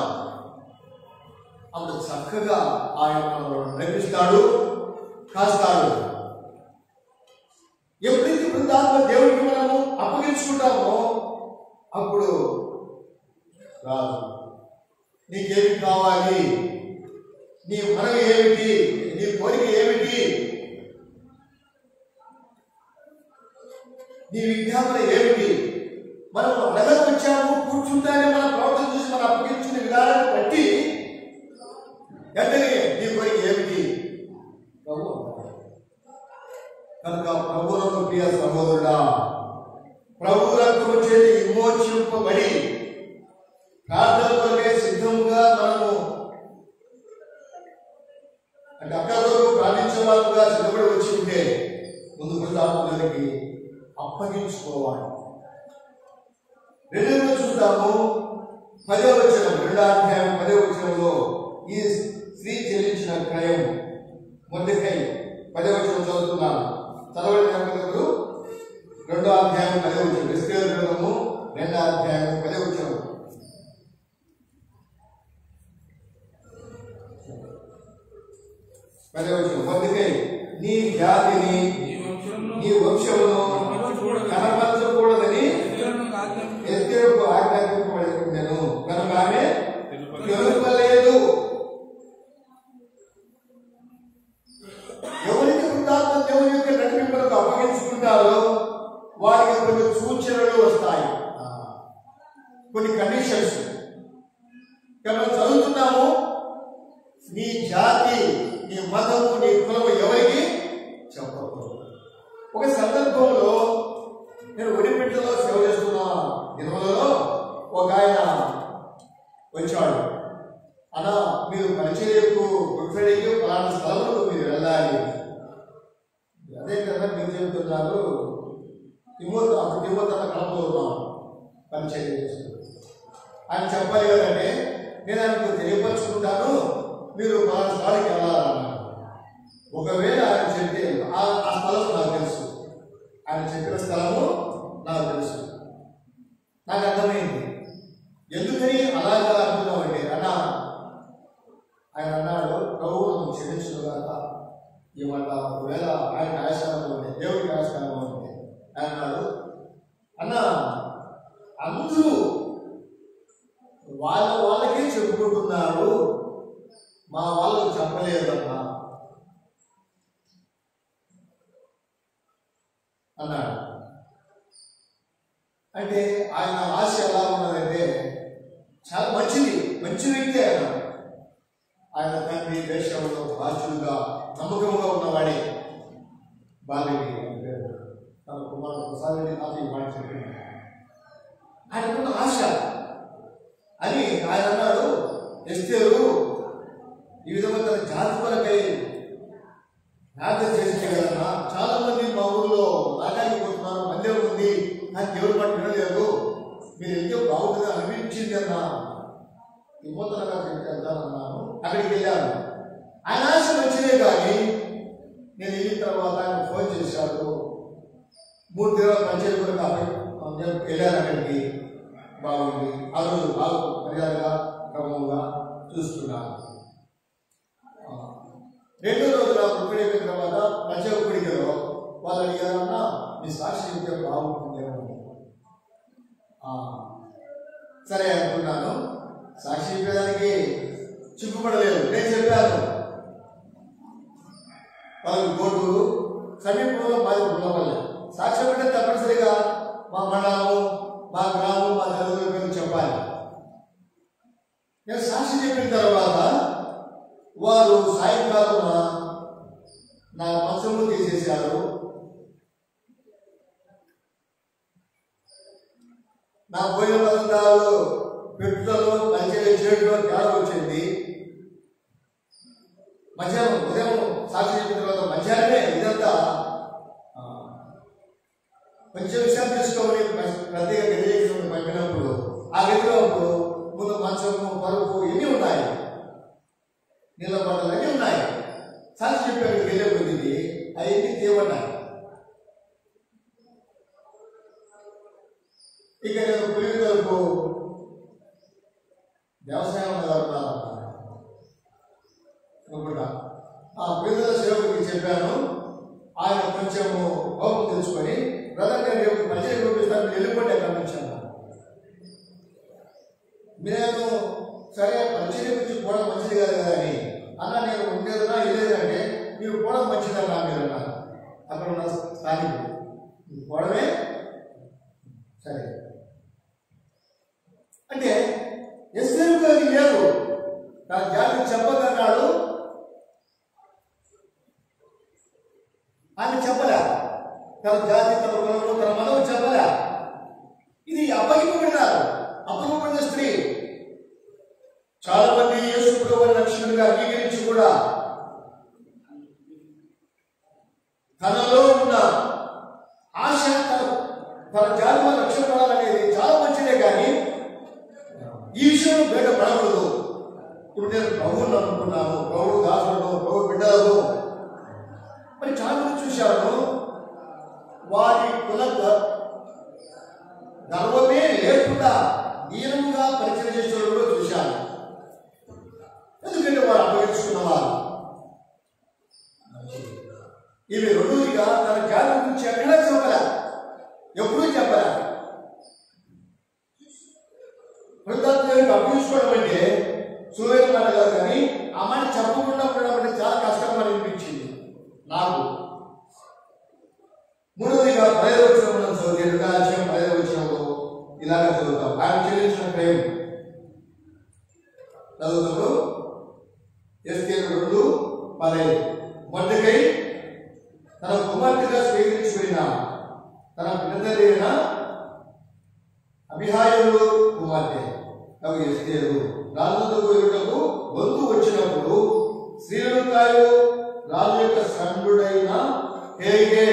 అప్పుడు చక్కగా ఆయన మనల్ని నడిపిస్తాడు, కాస్తాడు. ఎప్పుడైతే పరిశుద్ధాత్మ దేవుడికి మనము అప్పగించుకుంటామో అప్పుడు రాదు. నీకేమి కావాలి, నీ మనవి ఏమిటి, నీ కోరిక ఏమిటి, నీ విజ్ఞాపన ఏమిటి, మనం అడగకు వచ్చాము కూర్చుంటానే మన ప్రవర్తన చూసి మనం అప్పగించిన విధానాన్ని బట్టి వెంటనే నీ కోరిక ఏమిటి కనుక ప్రభువులకు ప్రియ సహోదరుడా, ప్రభు రక్తము చేతి విమోచింపబడి ప్రార్థన కొరకే సిద్ధంగా మనము అంటే అక్కడ వరకు ప్రార్థించే వాళ్ళుగా సిద్ధపడి వచ్చి ఉంటే ముందు పరిశుద్ధాత్మకి అప్పగించుకోవాలి. రెండవ చూద్దాము 10వ వచనం, 2వ అధ్యాయం 10వ వచనంలో ఈ స్త్రీ చెల్లించిన క్రయం మొర్దెకై 10వ వచనం చదువుతున్నాను. చదవండి. 2వ అధ్యాయం 10వ వచనం, ఎస్తేరు గ్రంథము 2వ అధ్యాయం 10వ వచనం. మొర్దెకై నీ జాతిని నీ వంశమును కనపరచకూడదని ఎస్తేరుకు ఆజ్ఞాపించబడిందెను, కనుక ఆమె తెలుపలేదు. ఎవరికి వృద్ధాత్మ దేవుని యొక్క నడిపింపులకు అప్పగించుకుంటారో వారికి కొన్ని సూచనలు వస్తాయి, కొన్ని కండిషన్స్. మనం చదువుతున్నాము, నీ జాతి, నీ మతము, నీ కులము ఎవరికి చెప్పకూడదు. ఒక సందర్భంలో నేను ఒడిపెట్టలో సేవ చేస్తున్న దినములలో ఒక ఆయన వచ్చాడు. అలా మీరు పరిచయకు గుడ్ ఫ్రైడేకి పలానా స్థలంలో మీరు వెళ్ళాలి. అదే కదా మీరు చెబుతున్నారు. తిమోతి కలపలో ఉన్నాం పరిచయం చేస్తూ. ఆయన చెప్పాలి కదంటే నేను ఆయనకు తెలియపరుచుకుంటాను, మీరు పలానా స్థలానికి వెళ్ళాలన్నారు. ఒకవేళ ఆయన చెప్తే ఆ స్థలం నాకు తెలుసు, ఆయన చెప్పిన స్థలము నాకు తెలుసు, నాకు అర్థమైంది. ఎందుకని అలాగా అంటున్నామంటే ఆయన అన్నాడు, ప్రభువు నన్ను క్షమించుగాక ఈ మాట. ఒకవేళ ఆయన ఆశకాలంలో ఉంటే, దేవుడికి ఆశకాలంలో ఉంటే ఆయన అన్నాడు, అందరూ వాళ్ళకే చెప్పుకుంటున్నారు, మా వాళ్ళకు చెప్పలేదన్నా అన్నాడు. అంటే ఆయన ఆశ ఎలా ఉన్నదంటే చాలా మంచిది, మంచి వ్యక్తి. ఆయన తండ్రి దేశంలో బాధ్యులుగా నమ్మకంగా ఉన్నవాడే బాలరెడ్డి అంటే తన కుమారుడు ప్రసాదరెడ్డి నాకు ఈ మాట చెప్పింది. ఆయనకున్న ఆశ అని ఆయన అన్నాడు, ఎస్తేరు ఈ విధంగా తన జాతి కొరకై ప్రార్థన చేస్తే కదన్నా, చాలా మంది మా ఊళ్ళో నాటానికి పోతున్నారు, మందిరం ఉంది, నాకు దేవుడి మాట వినలేదు, మీరు ఎంతో బాగుంటుందని అనిపించింది అన్నా. తిమోతిగా వెళ్తానన్నాను, అక్కడికి వెళ్ళాను. ఆయన ఆశ మంచిదే, కానీ నేను వెళ్ళిన తర్వాత ఆయన ఫోన్ చేశాడు. 3 దినాల పంచాయతీ కూడా వెళ్ళాను అక్కడికి. బాగుంది, ఆ రోజు బాగా మర్యాదగా క్రమంగా చూస్తున్నాను. 2వ రోజు నా పుట్టిన అయిపోయిన తర్వాత ప్రత్యేక కోరికలో వాళ్ళు అడిగారన్నా మీ సాక్షి చెప్తే బాగుంటుందేమో. సరే అనుకున్నాను. సాక్షి చెప్పేదానికి చిక్కుపడలేదు. నేను చెప్పాను వాళ్ళకి గోటూరు సమీపంలో మాది ఉండవల్ల సాక్ష్యం అంటే తప్పనిసరిగా మా మండలము, మా గ్రామం, మా తల్లిదండ్రుల పేరు చెప్పాలి. నేను సాక్షి చెప్పిన తర్వాత వారు సాయంకాలం నా మంచము తీసేశారు. నా పోయిన పదార్థాలు పెట్టుదలో మంచిగా చేయడంలో తేడా వచ్చింది. మధ్యాహ్నం ఉదయం సాక్షి చెప్పిన తర్వాత మధ్యాహ్నమే ఇదంతా కొంచెం విషయం తీసుకోమని ప్రత్యేక గది పంపినప్పుడు ఆ గదిలో ముందు మంచము, పరుపు ఇన్ని ఉన్నాయి, నీళ్ళ బట్టలు అన్నీ ఉన్నాయి. సాక్షి చెప్పాడు వెళ్ళే కొద్దికి అవన్నీ తీయబడ్డాయి. ఇక నేను పులివెందులకు వ్యవసాయం అనుకుంటా ఆ పులివెందుల సేవకుడికి చెప్పాను. ఆయన కొంచెము కోపం తెలుసుకొని బ్రదర్ నేను రేపు మంచిగా చూపిస్తాను, వెళ్ళిపోండి అక్కడ నుంచి అన్నాను. నేను సరే మంచిగా గురించి పోవడం మంచిది కాదు కదా అని అన్న, నేను ఉండేదన్నా వెళ్ళేదంటే మీరు పోవడం మంచిదన్నా మీరు అన్నారు. అక్కడ ఉన్న స్థానికులు పోవడమే సరే అంటే ఎస్ఏం గారి లేదు తన జాతికి చెప్పదన్నాడు. ఆమె చెప్పలే, తన జాతి, తన కులము, తన మతం చెప్పలే. ఇది అప్పగింపబడినారు, అప్పగింపబడిన స్త్రీ. చాలా మంది యేసు ప్రభువుని రక్షకుడిగా అంగీకరించి కూడా తనలో ఉన్న ఆశ తన జాతిలో రక్షణ పడాలనేది చాలా మంచిదే, కానీ ఈ విషయం బయట పడకూడదు. ఇప్పుడు నేను ప్రభువుని అనుకున్నాను, ప్రభు దాసులను, ప్రభు బిడ్డలను మరి చాలా మంది చూశాను. వారి కుల గర్వమే లేకుండా దీనంగా పరిచయం చేసే కూడా చూశాను. ఎందుకంటే వారు అప్పగించుకున్నవారు. ఇవి రెండుగా తన జాతి గురించి ఎక్కడా చెప్పలే, ఎప్పుడూ చెప్పలే. వృద్ధాత్మకు అప్పగించుకోవడం అంటే సులువైన మాట కాదు, కానీ ఆ మాట చెప్పకుండా ఉండడం అంటే చాలా కష్టంగా అనిపించింది నాకు. మూడవదిగా 10వ వచనంలో చదివితే 10వ వచనంలో ఇలాగ చదువుతాం. ఆయన చెల్లించిన ప్రేమ చదువుతాడు. ఎస్తేరు 2:15 మొర్దెకై తన కుమార్తెగా స్వీకరించుకున్న తన పిల్లదైన అబిహాయిలు కుమార్తె ఎస్తేరు రాజులకు ఎదుటకు బంధు వచ్చినప్పుడు శ్రీలంకాయు రాజు యొక్క సండుడైన హేగే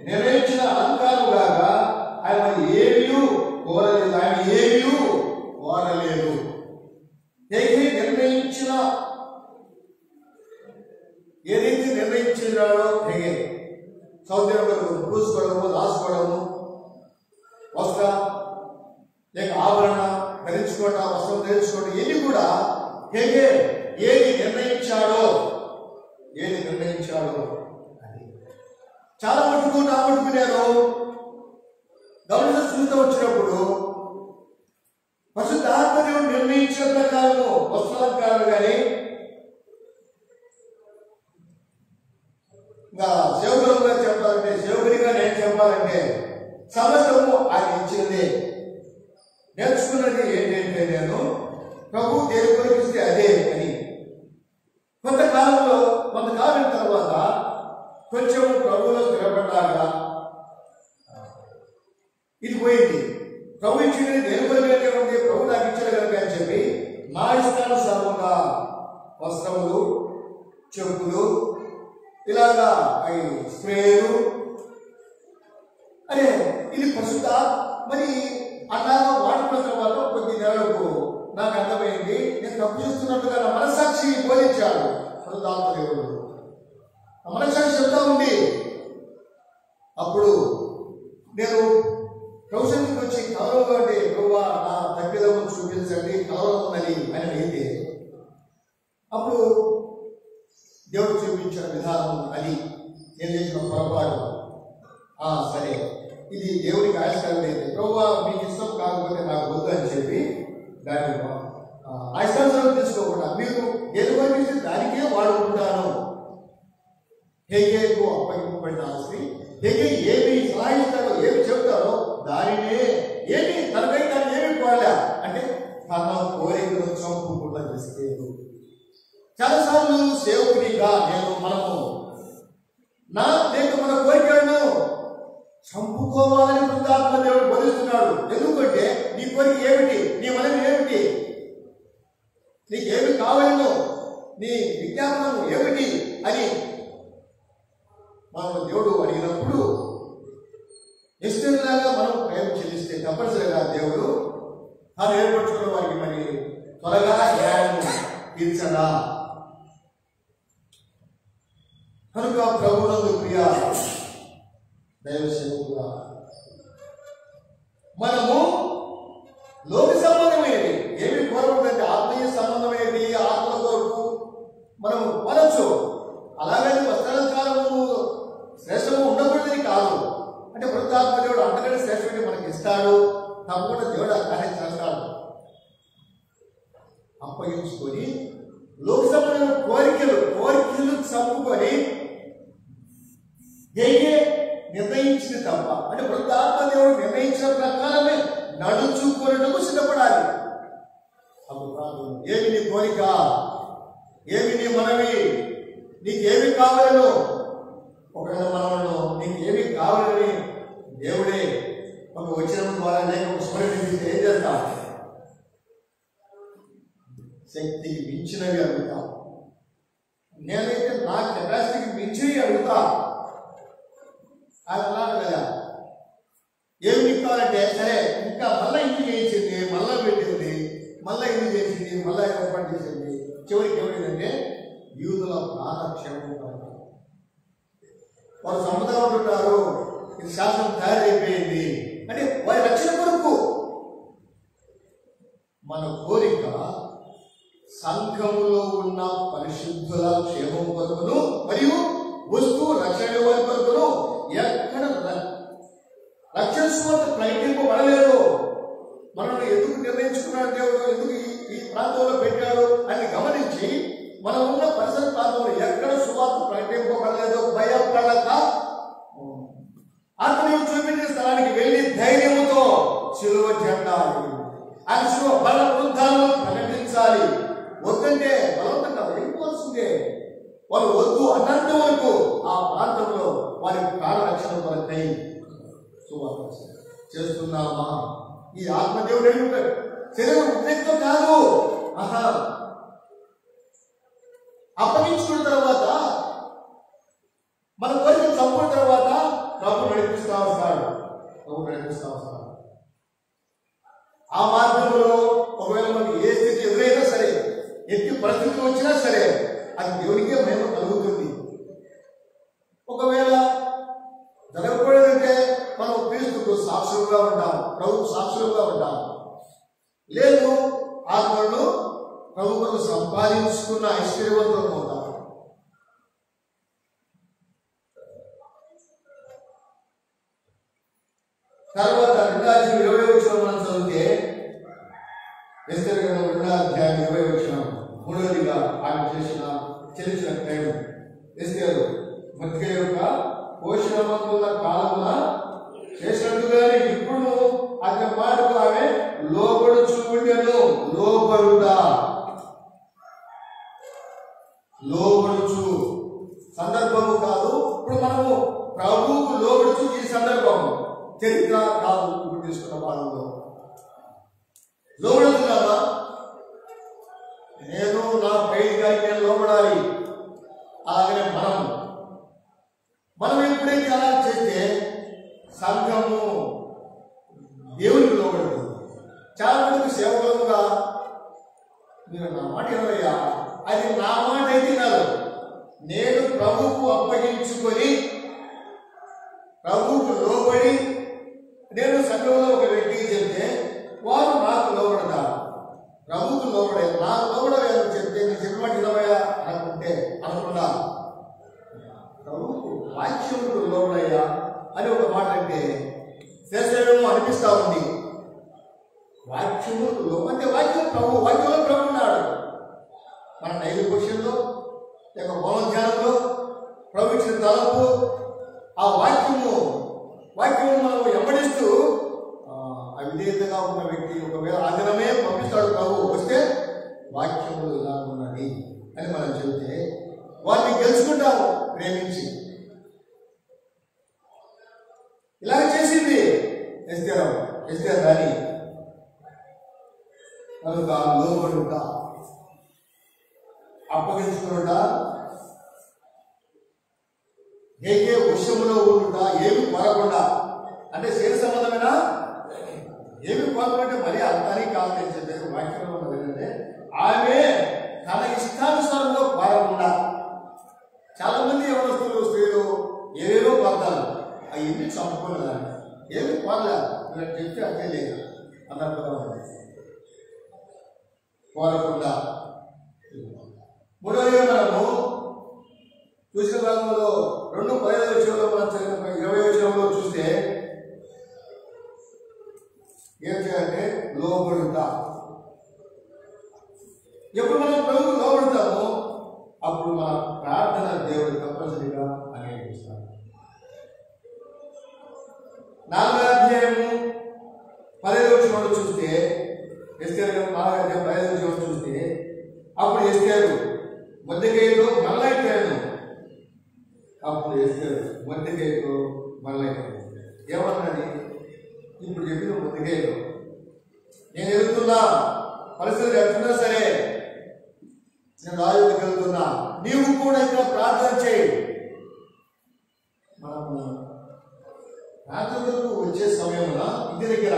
నిర్ణయించిన అలంకారం కాగా ఆయన ఏమీ కోరలేదు. హేగే నిర్ణయించిన ఏదైతే నిర్ణయించినాడో హేగే సౌందర్యం పూసుకోవడము, రాసుకోవడము, వస్త్ర లేక ఆభరణ ధరించుకోవడం, వస్త్రం ధరించుకోవడం, ఇవి కూడా హేగే ఏది నిర్ణయించాడో అది చాలా మటుకు నా మటుకు నేను గమనించ చూస్తూ వచ్చినప్పుడు పరిశుద్ధ ఆత్మదేవుడు నిర్ణయించిన ప్రకారము వస్త్రాలంకారాలు కానీ ఇంకా సేవకులుగా చెప్పాలంటే, సేవకుడిగా నేను చెప్పాలంటే సమస్తము ఆయన ఇచ్చినది. నేర్చుకున్నది ఏంటంటే నేను ప్రభు దేని కొరికిస్తే అదే అని. కొంతకాలం తర్వాత కొంచెం ప్రభువులో స్థిరపడ్డాక ఇది పోయింది. ప్రభు ఇచ్చినది దేని కొరికే ఉంది, ప్రభు నాకు ఇచ్చిన కనుక అని చెప్పి మా ఇష్టానుసారంగా వస్త్రములు, చెప్పులు, ఇలాగా స్ప్రేలు అరే ఇది ప్రస్తుత మరి అలాగా వాడుకున్న తర్వాత కొద్ది నెలలకు నాకు అర్థమైంది, నేను తప్పు చేస్తున్నట్టుగా నా మనస్సాక్షి బోధించాడు దేవుడు. నా మనస్సాక్షి చెప్తా ఉంది. అప్పుడు నేను ప్రభుత్వానికి వచ్చి కలవగా అంటే ప్రభువా నా తప్పిదము చూపించండి, కలవగా ఉందని ఆయన అడిగితే అప్పుడు దేవుడు చూపించిన విధానం అది. నేను చేసిన పొరపాటు. సరే, ఇది దేవుడికి ఆయుష్కారం లేదు, ప్రభువా మీకు ఇష్టం కాకపోతే నాకు వద్దు అని చెప్పి దాన్ని ఆయుష్కారం తీసుకోకుండా మీరు ఏది పంపిస్తే దానికే వాడుకుంటాను. హేగేకు అప్పగింపబడిన ఆస్తి, హేగే ఏమి సహాయిస్తాడో ఏమి చెప్తాడో దానినే ఏమి తనపై దాన్ని ఏమి పోలే అంటే తన కోరికను చంపుకుండా చేస్తే. చాలాసార్లు సేవకునిగా మనము మన కోరికలను చంపుకోవాలని వృద్ధాత్మ దేవుడు బోధిస్తున్నాడు. ఎందుకంటే నీ కోరిక ఏమిటి, నీ మనవి ఏమిటి, నీకేమి కావాలనో నీ విజ్ఞాపనం ఏమిటి అని మనం దేవుడు అడిగినప్పుడు ఇష్టంలాగా మనం ప్రేమ చెల్లిస్తే తప్పనిసరిగా దేవుడు తాను ఏర్పరచుకున్న వారికి మరి త్వరగా న్యాయం తీర్చడా. కనుక ప్రభునందు ప్రియ దైవ సేవకులా, మనము లోక సంబంధమైనది ఏమి కోరకూడదంటే ఆత్మీయ సంబంధమైనది, ఆత్మల కొరకు మనము కొనచ్చు. అలాగని వస్త్రాలంకారము శ్రేష్టము ఉండకూడదని కాదు. అంటే వృద్ధాత్మ దేవుడు అంతకంటే శ్రేష్టమైన మనకి ఇస్తాడు. తప్పకుండా దేవుడు ఆ కార్యం చేస్తాడు. అప్పగించుకొని లోక సంబంధమైన కోరికలు చంపుకొని ఏకే నిర్ణయించింది తప్ప, అంటే వృద్ధాత్మ దేవుడు నిర్ణయించిన ప్రకారమే నడుచుకున్నట్టుకు సిద్ధపడాలి. అప్పుడు ఏమి నీ కోరిక, ఏమి నీ మనవి, నీకేమి కావాలను, ఒకవేళ మనలో నీకు ఏమి కావాలని దేవుడే ఒక వచనం ద్వారా లేక ఒక స్మరణిస్తే ఏం చేస్తాం? శక్తికి మించినవి అడుగుతాం. నేనైతే నా కెపాసిటీకి మించినవి అడుగుతా. అది అన్నాడు కదా, ఏమి నీకు కావాలంటే సరే ఇంకా మళ్ళీ ఇల్లు చేయించింది, మళ్ళీ పెట్టింది, మళ్ళీ ఇల్లు చేసింది, మళ్ళీ ఏర్పాటు చేసింది. చివరికి ఏమైందంటే యూదుల ప్రాణక్షేమం కాదు. వారు సంపదగా ఉంటున్నారు, ఇది శాసనం తయారైపోయింది అంటే వారి రక్షణ కొరకు. మన కోరిక సంఘములో ఉన్న పరిశుద్ధుల క్షేమం కొరకును మరియు వస్తువు రక్షణ వారి కొరకును ఎక్కడ రక్షణ సువార్త ప్రకటింపబడలేదు. మనల్ని ఎందుకు నిర్ణయించుకున్నాడు దేవుడు, ఎందుకు ఈ ప్రాంతంలో పెట్టాడు అని గమనించి మనం ఉన్న పరిసర ప్రాంతంలో ఎక్కడ సువార్త ప్రకటింపబడలేదో భయపడక ఆత్మీయ చూపించిన స్థలానికి వెళ్ళి ధైర్యంతో శిలువ జెండా ఆయన శిలువ బల వృద్ధాలను ప్రకటించాలి. వద్దంటే బలవంతంగా వెళ్ళిపోవాల్సిందే. వారు వద్దు అన్నంత వరకు ఆ ప్రాంతంలో వారి ప్రాణ రక్షణ కొరకై సువార్త చేస్తున్నామా? ఈ ఆత్మదేవుడు ఏంటంటాడు? శరీరం ఉద్రేకంతో కాదు, అప్పగించుకున్న తర్వాత మన కోరికలు చంపుకున్న తర్వాత ప్రభు నడిపిస్తా వస్తాడు. ఆ మార్గంలో ఒకవేళ మనకి ఏ స్థితి ఎదురైనా సరే, ఎట్టి పరిస్థితులు వచ్చినా సరే, అది దేవునికే మహిమ కలుగుతుంది. ఒకవేళ జరగకూడదంటే మనం క్రీస్తుకు సాక్షులుగా ఉంటాం, ప్రభుకు సాక్షులుగా ఉంటాం. లేదు ఆత్మలను ప్రభువుకు సంపాదించుకున్న ఐశ్వర్యవంతులు అవుతాం. తర్వాత 2:20 మనం చదివితే ఎస్తేరు గ్రంథం 2:20 మూడవదిగా ఆమె చెల్లించిన టైం ఎస్తేరు మధ్య యొక్క పోషణమంతుల కాలమున చేసినట్టుగానే ఇప్పుడు అతని మాటకు ఆమె లోబడుచు ఉండెను. లోబడుచు సందర్భము కాదు. ఇప్పుడు మనము ప్రభువుకు లోబడుచు ఈ సందర్భము చరిత్ర కాదు. ఇప్పుడు తీసుకున్న భాగంలో లోబడుతున్నామా? నేను నా పైకి నేను లోబడాలి. అలాగనే మనం ఎప్పుడైతే అలా చేస్తే సంఘము దేవునికి లోబడుతుంది. చాలా మందికి సేవకులుగా మీరు నా మాట ఏమయ్యా, అది నా మాట అయితే కాదు, నేను ప్రభువుకు అప్పగించుకొని ప్రభువుకు లోబడి నేను సంఘంలో ఒక వ్యక్తికి చెప్తే వారు నాకు లోబడతారు. ప్రభువుకు లోబడే నాకు లోబడవే అని చెప్తే నేను చెప్పినట్టు ఇదవయ్యా అనుకుంటే అనకుండా ప్రభువుకు వాక్యముకు లోబడయ్యా అని ఒక మాట అంటే శ్రేష్టమేమో అనిపిస్తా ఉంది. వాక్యములు అంటే వాక్యంలో ప్రభు ఉన్నాడు. మన డైలీ క్వశ్చన్లో లేక మౌన ధ్యానంలో ప్రభు ఇచ్చిన తలపు ఆ వాక్యము మనం వెంబడిస్తూ అవిధేయతగా ఉన్న వ్యక్తి ఒకవేళ ఆదినమే పంపిస్తాడు ప్రభు వస్తే వాక్యములు ఇలా ఉన్నది అని మనం చెబితే వారిని గెలుచుకుంటాము ప్రేమించి. ఇలా చేసింది ఎస్తేర్ రాణి. కనుక లోబడుట, అప్పగించుకునుట, ఏకే వశములో ఉండుట, ఏమి కోరకుండా అంటే శరీర సంబంధమైన ఏమి కోరకుంటే మరీ అంతానే కావాలని చెప్పారు. వాక్యంలో ఉన్నది ఏంటంటే ఆమె తన ఇష్టానుసారంలో కోరకుండా. చాలా మంది యవనస్తులు స్త్రీలు ఏవేవో కోరతారు, అవన్నీ చంపుకోలేదు, ఏమి కోరలేదు, మీరు చెప్తే అదే లేదు అన్నట్టుగా ఉంది. కోరకుండా. మూడవదిగా మనము చూసిన భాగంలో 2:15 విషయంలో మనం చదివిన 20 విషయంలో చూస్తే ఏం చేయాలంటే లోబడుట. ఎప్పుడు మనం ప్రభువుకు లోబడతామో అప్పుడు మన ప్రార్థన దేవుడు తప్పనిసరిగా అంగీకరిస్తాడు. 4వ అధ్యాయము 15వ వచనంలో చూస్తే ఎస్తేరు 4వ అధ్యాయం 15వ వచనం చూస్తే అప్పుడు ఎస్తేరు మొర్దెకైతో మరలా ఇచ్చాడు. అప్పుడు ఎస్తేరు మొర్దెకైతో మరలా ఇచ్చాడు. ఏమన్నది? ఇప్పుడు చెప్పిన మొర్దెకైతో నేను ఎదుగుతున్నా, పరిస్థితులు ఎట్లున్నా సరే నేను రాజుకి వెళ్తున్నా, నీవు కూడా ఇక్కడ ప్రార్థన చేయి. మనము ప్రార్థనకు వచ్చే సమయంలో ఇంటి దగ్గర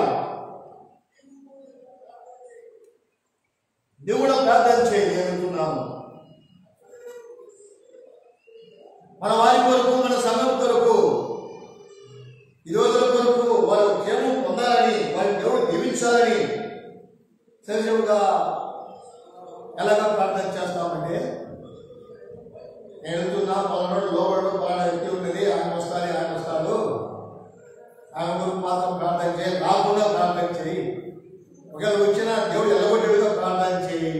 నువ్వు కూడా ప్రార్థన చేయి అనుకున్నాము. మన వారి కొరకు, మన సంఘం కొరకు, ఈ రోజుల కొరకు వారు క్షేమం పొందాలని, వారి దేవుడు దీవించాలని సజీవుగా ఎలాగా ప్రార్థన చేస్తామంటే నేను వెళ్తున్నా, పలానాడు లోబడు, పలానా వ్యక్తి ఉంటుంది, ఆయన వస్తాడు, ఆయన గురించి మాత్రం ప్రార్థన చేయి, రాకుండా ప్రార్థన చేయి, ఒకవేళ వచ్చిన దేవుడు ఎలగొట్టేడుగా ప్రార్థన చేయి.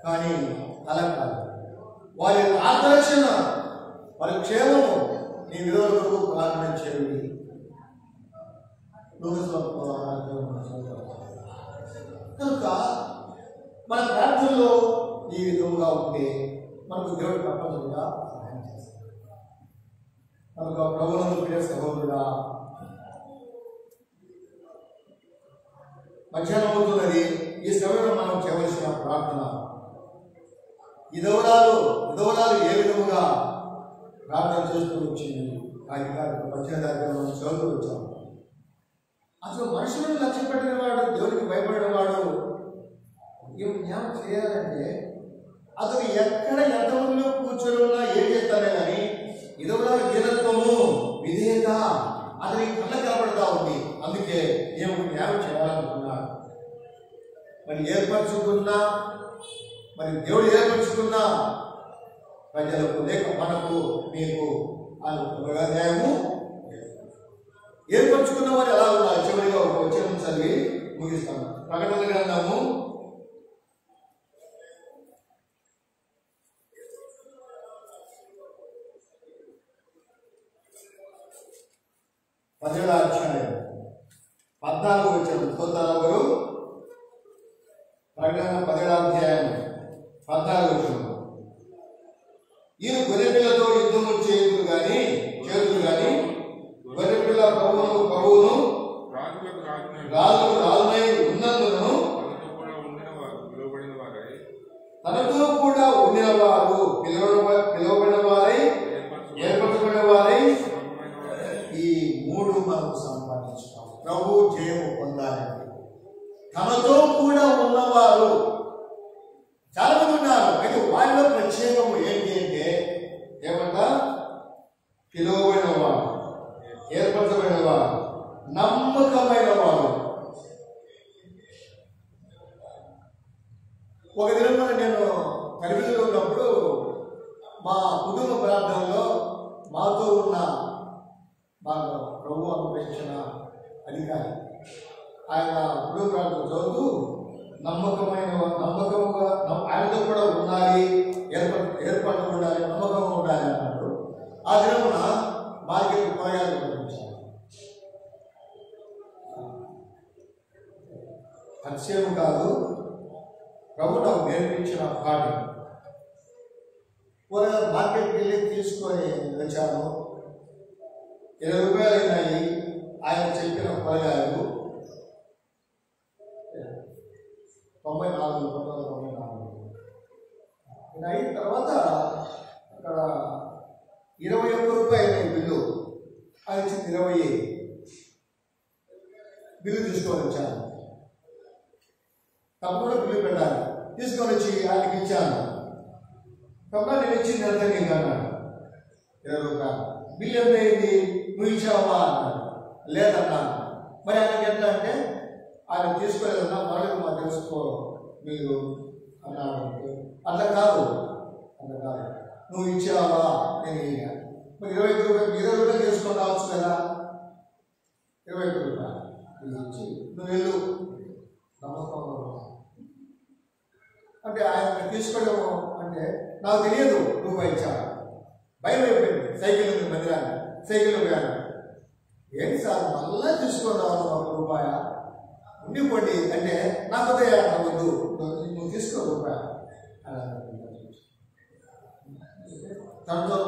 కానీ అలా కాదు. వారి ఆకర్షణ, వారి క్షేమము నీ విరోధుల కొరకు ప్రార్థన చేయండి. కనుక మన ప్రార్థనలో ఈ విధంగా ఉంటే మనకు దేవుడు తప్పనిసరిగా సహాయం చేస్తాడు. కనుక ప్రభువును ప్రియ సహోదరుడా, మధ్యాహ్నం అవుతున్నది. ఈ సమయంలో మనం చేయవలసిన ప్రార్థన విధవరాలు ఏ విధముగా ప్రార్థన చేస్తూ వచ్చింది. ఆ అధికారులు 18 మనం చదువుతూ వచ్చాము. అసలు మనుషులను లక్ష్య పెట్టిన వాడు, దేవుడికి భయపడిన వాడు ఏం జ్ఞానం చేయాలంటే అతను ఎక్కడ ఎంతమందిలో కూర్చొని ఉన్నా ఏం చేస్తానే కానీ విధవరాలు వీరత్వము, విధేయత అతని కళ్ళ కనబడతా ఉంది. అందుకే దేవుడు జ్ఞానం చేయాలనుకున్నాడు. మరి ఏర్పరచుకున్నా, మరి దేవుడు ఏర్పరచుకున్నా ప్రజలకు లేక మనకు మీకు అనుకున్నగా న్యాయము ఏర్పరచుకున్న వారు ఎలా ఉన్నారు? చివరిగా ఒక వచనం చదివి ముగిస్తాను. ప్రకటన గ్రంథము 17వ అధ్యాయం 14వ వచనం చూద్దాం. ప్రకటన 17వ అధ్యాయం 14వ వచనం. ఈయన గొర్రెపిల్లతో యుద్ధము చేతులు గాని గొర్రెపిల్ల ప్రభువును రాజులకు రాజునై ఉన్నందును తనతో కూడా ఉండిన వారు పిలువబడిన వారై ఏర్పరచబడిన వారై ఈ 3 మనకు సంపాదించుతాం. ప్రభు జయము పొందాలని తనతో కూడా ఉన్నవారు చాలా మంది ఉన్నారు. అయితే వారిలో ప్రత్యేకము ఏంటి అంటే ఏమంట? పిలువబడిన వారు, ఏర్పరచబడిన వారు, నమ్మకమైన వారు, మా కుటుంబ ప్రార్థనలో మాతో ఉన్న మాకు ప్రభు అనుగ్రహించిన అధికారి ఆయన కుటుంబ ప్రార్థన చదువుతూ నమ్మకముగా ఆయనతో కూడా ఉండాలి, ఏర్పాటు ఉండాలి, నమ్మకంగా ఉండాలి అన్నాడు. ఆ దినమున మార్కెట్ కూరగాయలు పంపించారు. అతిశయం కాదు, ప్రభు నాకు నేర్పించిన పాఠం. కూరగాయలు మార్కెట్కి వెళ్ళి తీసుకొని వచ్చాను. 20 రూపాయలు అయినాయి ఆయన చెప్పిన కూరగాయలు. 94 అయిన తర్వాత అక్కడ 21 రూపాయలు బిల్లు, అది ఇచ్చింది 20 బిల్లు తీసుకొని వచ్చాను. తప్పకుండా బిల్లు పెట్టాలి. తీసుకొని వచ్చి ఆయనకి ఇచ్చాను. తప్పకుండా నేను ఇచ్చింది ఎంత నీకు అన్నాడు. 20 రూపాయలు. బిల్లు ఎంత అయింది, నువ్వు ఇచ్చావా అన్నాడు. లేదన్నాను. మరి ఆయనకి ఎట్లా అంటే ఆయన తీసుకోలేదన్నా మరొక మా తెలుసుకో మీరు అన్నాడు. అట్లా కాదు, నువ్వు ఇచ్చావా, నేను ఇయ్యా. మరి 20 రూపాయలు తీసుకొని రావచ్చు కదా. 21 రూపాయలు ఇచ్చి నువ్వు వెళ్ళు, నమ్మకంగా అంటే ఆయన తీసుకోవడము అంటే నాకు తెలియదు రూపాయి ఇచ్చాను. భయం అయిపోయింది. సైకిల్ ఉంది మందిరాన్ని, సైకిల్ పోయాను. ఏంటి సార్ మళ్ళా తీసుకొని రావాలి 1 రూపాయ ఉండిపోండి అంటే నాకు వద్దు, నువ్వు తీసుకో రూపాయ. తనతో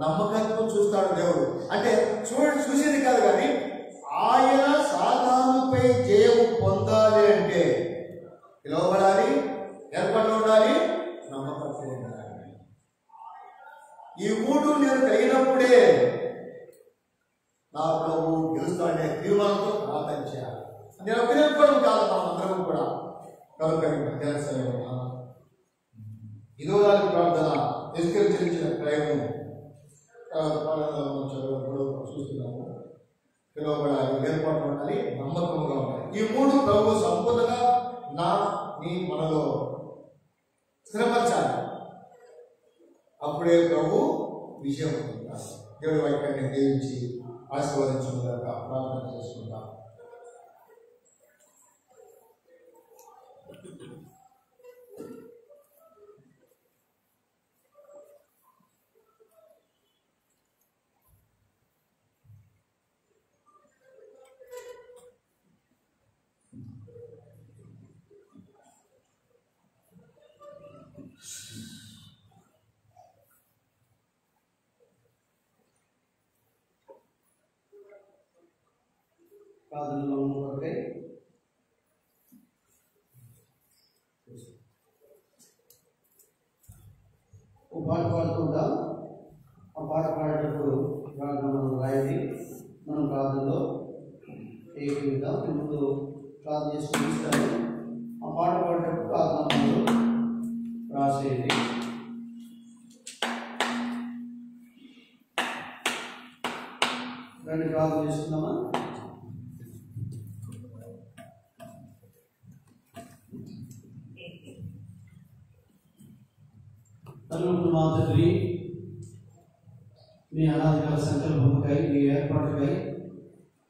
నమ్మకంతో చూస్తాడు దేవుడు. అంటే చూసేది కాదు, కానీ ఆయన సాతానుపై జయము పొందాలి అంటే పిలువబడాలి, ఏర్పాటు ఉండాలి, నమ్మకంతో ఉండాలి. ఈ 3 నేను కలిగినప్పుడే నా ప్రభు గెలుస్తాడే తీర్మానంతో ప్రార్థన చేయాలి. నేను ఒక్కరిపోవడం కాదు, మనం అందరం కూడా కనుక ఇదోదాని ప్రార్థన నిష్కరించిన ప్రయోగం చూస్తున్నాము. పిలువబడాలి, ఏర్పాటు ఉండాలి, నమ్మకంగా ఉండాలి. ఈ 3 ప్రభు సంపూర్ణంగా మనలో స్థిరపరచాలి. అప్పుడే ప్రభు విజయం పొందుతారు. దేవుడి వాక్యాన్ని దీవించి ఆశీర్వదించుకున్నాక ప్రార్థన చేసుకుంటాం. ప్రార్థనలో ఉన్నప్పుడే ఒక పాట పాడుతుంటాం. ఆ పాట పాడేటప్పుడు మనం రాయండి. మనం ప్రార్థనలో ఏకీవిద్దాం. ముందు ప్రార్థన చేసుకుని ఇస్తాను. ఆ పాట పాడేటప్పుడు ప్రార్థనలో రాసేయండి. రండి ప్రార్థన చేసుకుందామా. మా తండ్రి, మీ అనాదికాల సంకల్పముకై, మీ ఏర్పాటుకై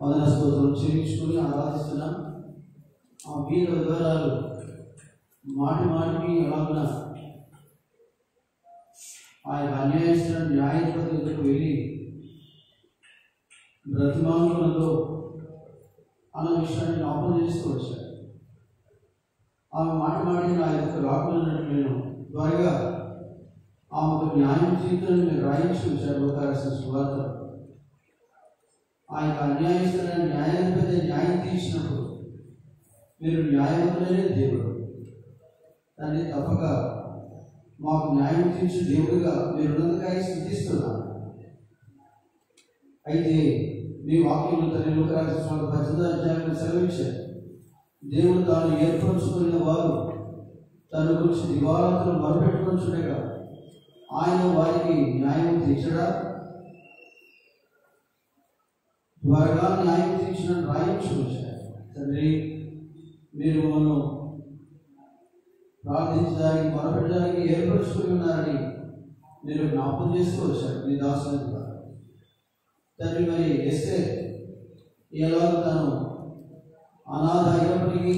వందన స్తోత్రం చెల్లించుకుని ఆరాధిస్తున్నాం. ఆ బీద వివరాలు మాటికి ఎలాగున ఆయన అన్యాయస్తున్న న్యాయాధిపతి దగ్గరకు వెళ్ళి బ్రతిమానులతో అన్న విషయాన్ని జ్ఞాపకం చేస్తూ వచ్చారు. ఆమె మాటి నా యొక్క రాకున్నట్టు నేను త్వరగా ఆమెకు న్యాయం జీవితాన్ని మీరు రాయించి ఉంచారు. లోకారసిన సువార్త ఆయన అన్యాయస్తున్న న్యాయాధిపతి న్యాయం తీర్చినప్పుడు మీరు న్యాయవంతులనే దేవుడు. దాన్ని తప్పక మాకు న్యాయం తీర్చి దేవుడిగా మీరు ఉన్నందుకై స్థుతిస్తున్నాను. అయితే మీ వాక్యంలో తల్లి లోకరాజు 18వ అధ్యాయంలో సెలవించారు. దేవుడు తాను ఏర్పరచుకున్న వారు తన గురించి దివారాత్రులు మొదలుపెట్టుకొని చూడగా ఆయన వారికి న్యాయం తీర్చడా, త్వరగా న్యాయం తీర్చిన రాయించుకొచ్చారు. తండ్రి, మీరు మమ్మల్ని ప్రార్థించడానికి మొదలుపెట్టడానికి ఏర్పరచుకుని ఉన్నారని మీరు జ్ఞాపకం చేస్తూ వచ్చారు మీ దాసుల ద్వారా. తండ్రి మరి ఎస్తేర్ ఎలాగో తను అనాథ అయినప్పటికీ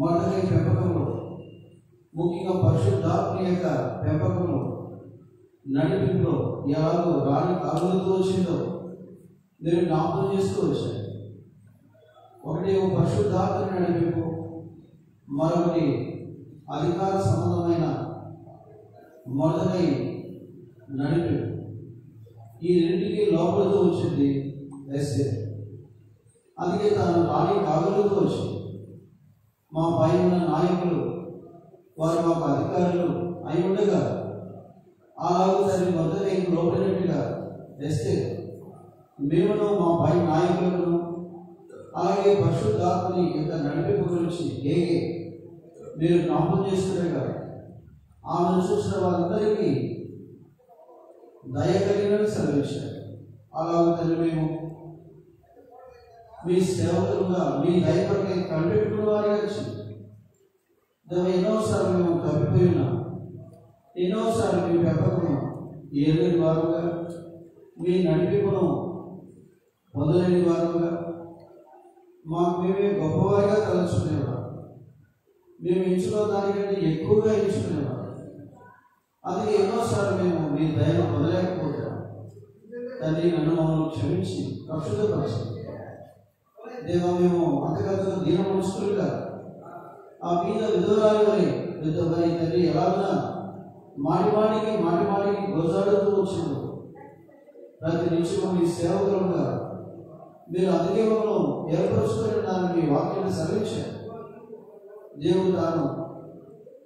మొదటి పెంపకంలో, ముఖ్యంగా పరిశుద్ధాత్మ యొక్క పెంపకంలో, నడిపింపులో ఎలాగో రాణి కాలుతో వచ్చిందో మీరు జ్ఞాపకం చేస్తూ వచ్చారు. ఒకటి పరిశుద్ధాత్మ నడిపింపు, మరొకటి అధికార సంబంధమైన మొదటి నడిపింపు. ఈ రెండింటికి లోపలతో వచ్చింది ఎస్తేర్. అందుకే తాను రాణి కాగులతో వచ్చింది. మా పై ఉన్న నాయకులు వారు మాకు అధికారులు అయి ఉండగా అలాగూ తల్లి మొదటి లోపలినట్టుగా ఎస్తేర్ మేమును మా పై నాయకులను అలాగే పరిశుద్ధాత్మని యొక్క నడిపింపు గురించి మీరు జ్ఞాపకం చేస్తుండగా ఆమెను చూసిన వారందరికీ దయ కలిగిన సెలవిచ్చారు. అలాగే తల్లి మేము మీ సేవకులుగా మీ దయ పట్ల కనిపెట్టుకున్న వారిగా వచ్చింది. ఎన్నోసార్లు మేము తప్పిపోయినా, ఎన్నోసార్లు మీ పెంపకము ఏలేని వారుగా, మీ నడిపింపును పొందలేని వారుగా, మాకు మేమే గొప్పవారిగా తలుచుకునేవారు. మేము ఎంచుకున్న దానికంటే ఎక్కువగా ఎంచుకునేవారు. అందుకే ఎన్నోసార్లు మేము మీ దయను పొందలేకపోతున్నాం. తండ్రి నన్ను మమ్మల్ని క్షమించి పరిశుద్ధపరచండి. దేవా, మేము అంతకంతకు దీన మనస్కులుగా ఆ మీద విధురాలి వరి తండ్రి ఎలాగైనా మాటిమాటికి గొజాడుతూ వచ్చిందో ప్రతి నిమిషం మీ సేవకులుగా మీరు అందుకే మమ్మల్ని ఏర్పరుచుకొని దాన్ని మీ వాక్యాన్ని సెలవించారు. దేవుడు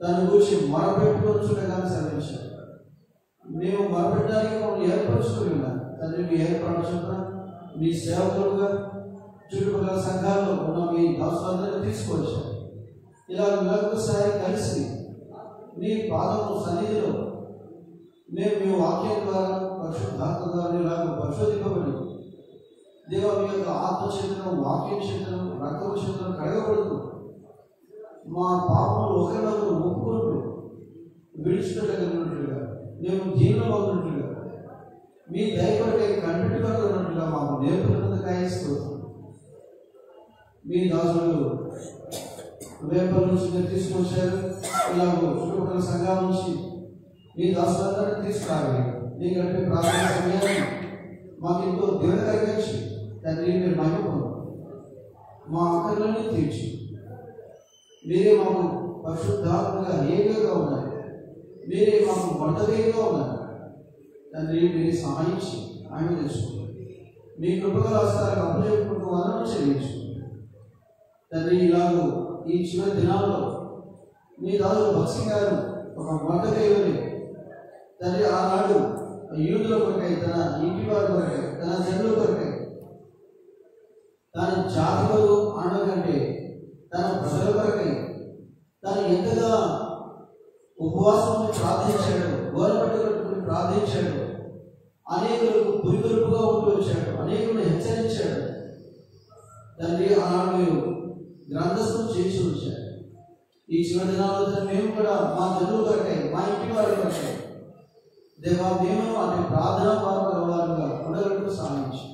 తన గురించి మొరపెట్టుకొచ్చుగా సెలవించారు. మేము మొరపెట్టడానికి మమ్మల్ని ఏర్పరుచుకొని ఉన్నాం. తండ్రి మీ ఏర్పాటు చొప్పున మీ సేవకులుగా చుట్టుపక్కల సంఘాల్లో ఉన్న మీ దాసులందరినీ తీసుకొచ్చారు. ఇలా మరొకసారి కలిసి మీ పాదము సన్నిధిలో మేము మీ వాక్యం ద్వారా పరిశుద్ధాత్మ ద్వారా ఇలాగ పరిశోధింపబడి దేవ మీ యొక్క ఆత్మచేతనం, వాక్యం చేతనం, రక్తము చేతనం కడగబడుతూ మా పాపములు ఒకరినొకరు ఒప్పుకుంటూ విడిచిపెట్టగలిగినట్లుగా, మేము దీనిలో ఉన్నట్లుగా, మీ దయపడే కనిపెట్టుకోగలిగినట్లుగా మాకు నేర్పుతున్నందుకు కాయిస్తున్నాం. మీ దాసులు వేపల నుంచి మీరు తీసుకొచ్చారు. ఇలా చుట్టుపక్కల సంఘాల నుంచి మీ దాసులందరినీ తీసుకురావాలి. మీ గడిపే ప్రార్థన సమయాన్ని మాకు ఎంతో దేవుడు కలిగించి తండ్రి మీరు మహిమను మా అక్కర్లన్నీ తీర్చి మీరే మాకు పరిశుద్ధాత్మగా ఏకగా ఉన్నారు. మీరే మాకు మొదటిగా ఉన్నారు. తండ్రి మీరే సహాయించి ఆయన తెలుసుకుంటారు. మీ కృపగల హస్తాలకు అప్పచెప్పుకుంటూ వదనను చెల్లించు తండ్రి. ఇలాగూ ఈ చివరి దినాల్లో మీ దాదులు భక్సి గారు ఒక మొదటిని తండ్రి ఆనాడు యూదుల కొరకై, తన ఇంటి వారి కొరకై, తన జనుల కొరకై, తన జాతి కొరకు ఆడకంటే తన ప్రజల కొరకై తను ఎంతగా ఉపవాసం ప్రార్థించాడు, గోరపట్టుకుని ప్రార్థించాడు, అనేకులకు పురికొలుపుగా ఉంటూ వచ్చాడు, అనేకులను హెచ్చరించాడు. తండ్రి ఆనాడు మీరు గ్రంథస్థం చేసి వచ్చారు. ఈ చివరి దినాల్లో మేము కూడా మా జనుల కొరకై, మా ఇంటి వారి కొరకై దేవా మేము అనే ప్రార్థన వారుగా ఉండగలకు సాధించు.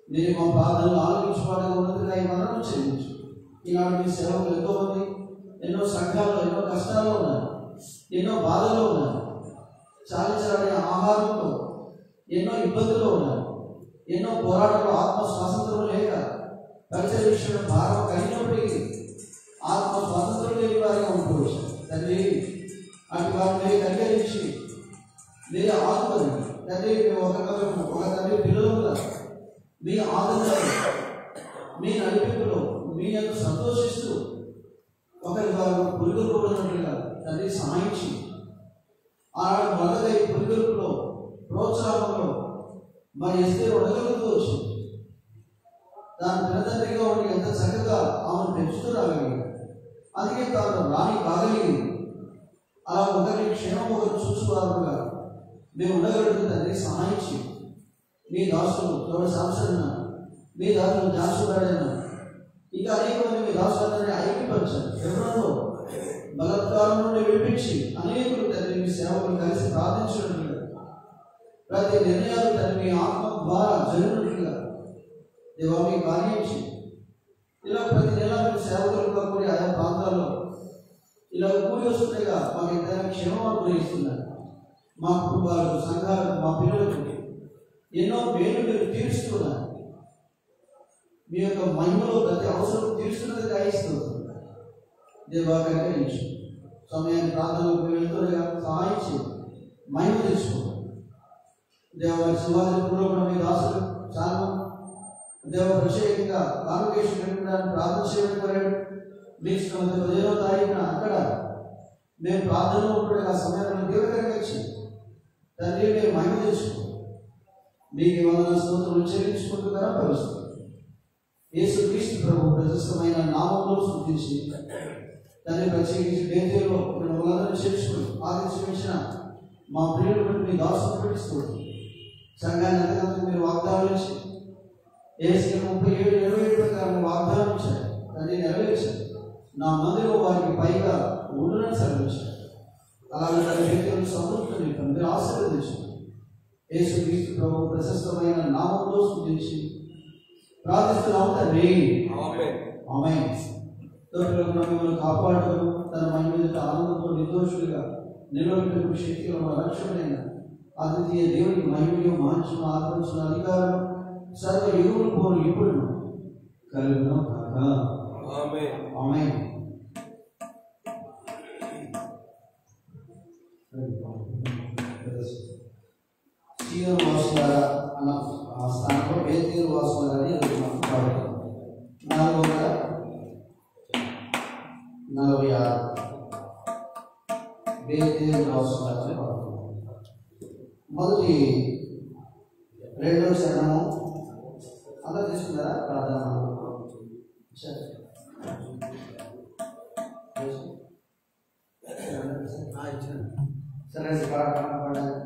మీరు మా ప్రార్థనలు ఆలోచించుకోవడానికి ఉన్నదిగా ఈ మరణం చెల్లించు. ఈనాడు మీ సేవకులు ఎంతోమంది ఎన్నో సంఘాల్లో ఎన్నో కష్టాల్లో ఉన్నారు, ఎన్నో బాధల్లో ఉన్నారు, చాలించడానికి ఆహారంతో ఎన్నో ఇబ్బందుల్లో ఉన్నారు, ఎన్నో పోరాటంలో ఆత్మ స్వాతంత్రం లేక పరిచయ విషయంలో భారం కలిగినప్పటికీ ఆత్మ స్వాతంత్రం లేని వారిగా ఉంటువచ్చు. తండ్రి అటు వారిని కలిగించి మీరే ఆదుకొని తండ్రి ఒక తండ్రి పిల్లలుగా మీ ఆదరణ, మీ నడిపింపులో మీ యొక్క సంతోషిస్తూ ఒకరి వారు పురిగొల్పుకున్నట్లుగా తండ్రి సహాయించి ఆనాడు మొదలై పురిగొల్పులో ప్రోత్సాహంలో మరి ఎస్తేరు ఉండగలుగుతూ వచ్చింది. దాని పిల్లతండ్రిగా ఉండి ఎంత చక్కగా ఆమెను పెంచుతూ రాగలిగింది. అందుకే తాను రాణి కాగలిగింది. అలా ఒకరిని క్షేమం ఒకరు చూసుకోవాలనుగా మేము ఉండగలుగుతుందని సహాయించి మీ దాసులు తోడు సంవత్సరం, మీ దాసులు జాసుడాడైనా ఇంకా అనేక మంది మీ దాసులందరినీ ఐక్యపరచారు. ఎవరిలో బలత్కారం నుండి విడిపించి అనేకులు తండ్రి మీ సేవకులు కలిసి ప్రార్థించినట్లుగా ప్రతి నిర్ణయాలు తండ్రి మీ ఆత్మ ద్వారా జరిగినట్లుగా దేవా మీ కార్యం చేయండి. ఇలా ప్రతి నెల మీరు సేవకులుగా కూడి ఆయా ప్రాంతాల్లో ఇలా కూడి వస్తుండగా మాకు ఎంతైనా క్షేమం అనుగ్రహిస్తున్నారు. మా కుటుంబాలకు, సంఘాలకు, మా పిల్లలకు ఎన్నో మేలు మీరు తీరుస్తున్నారు. మీ యొక్క మహిమలో ప్రతి అవసరం తీరుస్తున్నది గ్రహిస్తుంది. దేవా కనికరించు. సమయాన్ని ప్రార్థనలకు వెళ్తుండగా సహాయం చేయండి, మహిమ తెచ్చుకోండి. దేవారి శివాజీపురంలో కూడా మీ దాసులు చాలా దేవ ప్రత్యేకంగా కాన్వకేషన్ పెట్టడానికి ప్రార్థన చేయడం కోరాడు. నెక్స్ట్ 15వ తారీఖున అక్కడ మేము ప్రార్థనలో ఉంటుండగా ఆ సమయాన్ని దీవకరంగా ఇచ్చి తండ్రి మేము మహిమ తెచ్చుకోండి. మీకు వందన స్తోత్రం చెల్లించుకుంటూ కనపరుస్తుంది. యేసు క్రీస్తు ప్రభు ప్రశస్తమైన నామంలో స్తుతించి తండ్రి ప్రత్యేకించి దేశంలో వాళ్ళందరూ చేర్చుకుని ఆదేశించిన మా ప్రియులు బట్టి మీ దాసులు పెట్టిస్తుంది. సంఘాన్ని అంతకంతకు మీరు వాగ్దానం ఇచ్చి ఏసీ 37:27 ప్రకారం వాగ్దానం ఇచ్చారు. తండ్రి నెరవేర్చారు. నా మందిలో వారికి పైగా ఉండునని సెలవించారు. అలాగే తన వ్యక్తులను సమృద్ధిని మీరు ఆశీర్వదించారు. యేసు క్రీస్తు ప్రభు ప్రశస్తమైన నామంలో స్తుతించి ప్రార్థిస్తున్నాము తండ్రి. ఆమేన్. తోటలో మిమ్మల్ని కాపాడుతూ తన మహిమ మీద ఆనందంతో నిర్దోషులుగా నిలబెట్టుకు శక్తిలో రక్షణైన అద్వితీయ దేవునికి మహిమయు మహత్సవం ఆదరించిన అధికారం సర్వ యుగములు పోరు ఇప్పుడు కలుగును కాక. ఆమేన్. సీయోను వాసులారా అన్న ఆ స్థానంలో బేతేలు వాసులారని పాడుతాం. 446 బేతేలు వాసులారని పాడుతాం. మొదటి 2వ చరణము అందరూ తీసుకున్నారా? ప్రార్థన సరే ప్రార్థన పడాలి.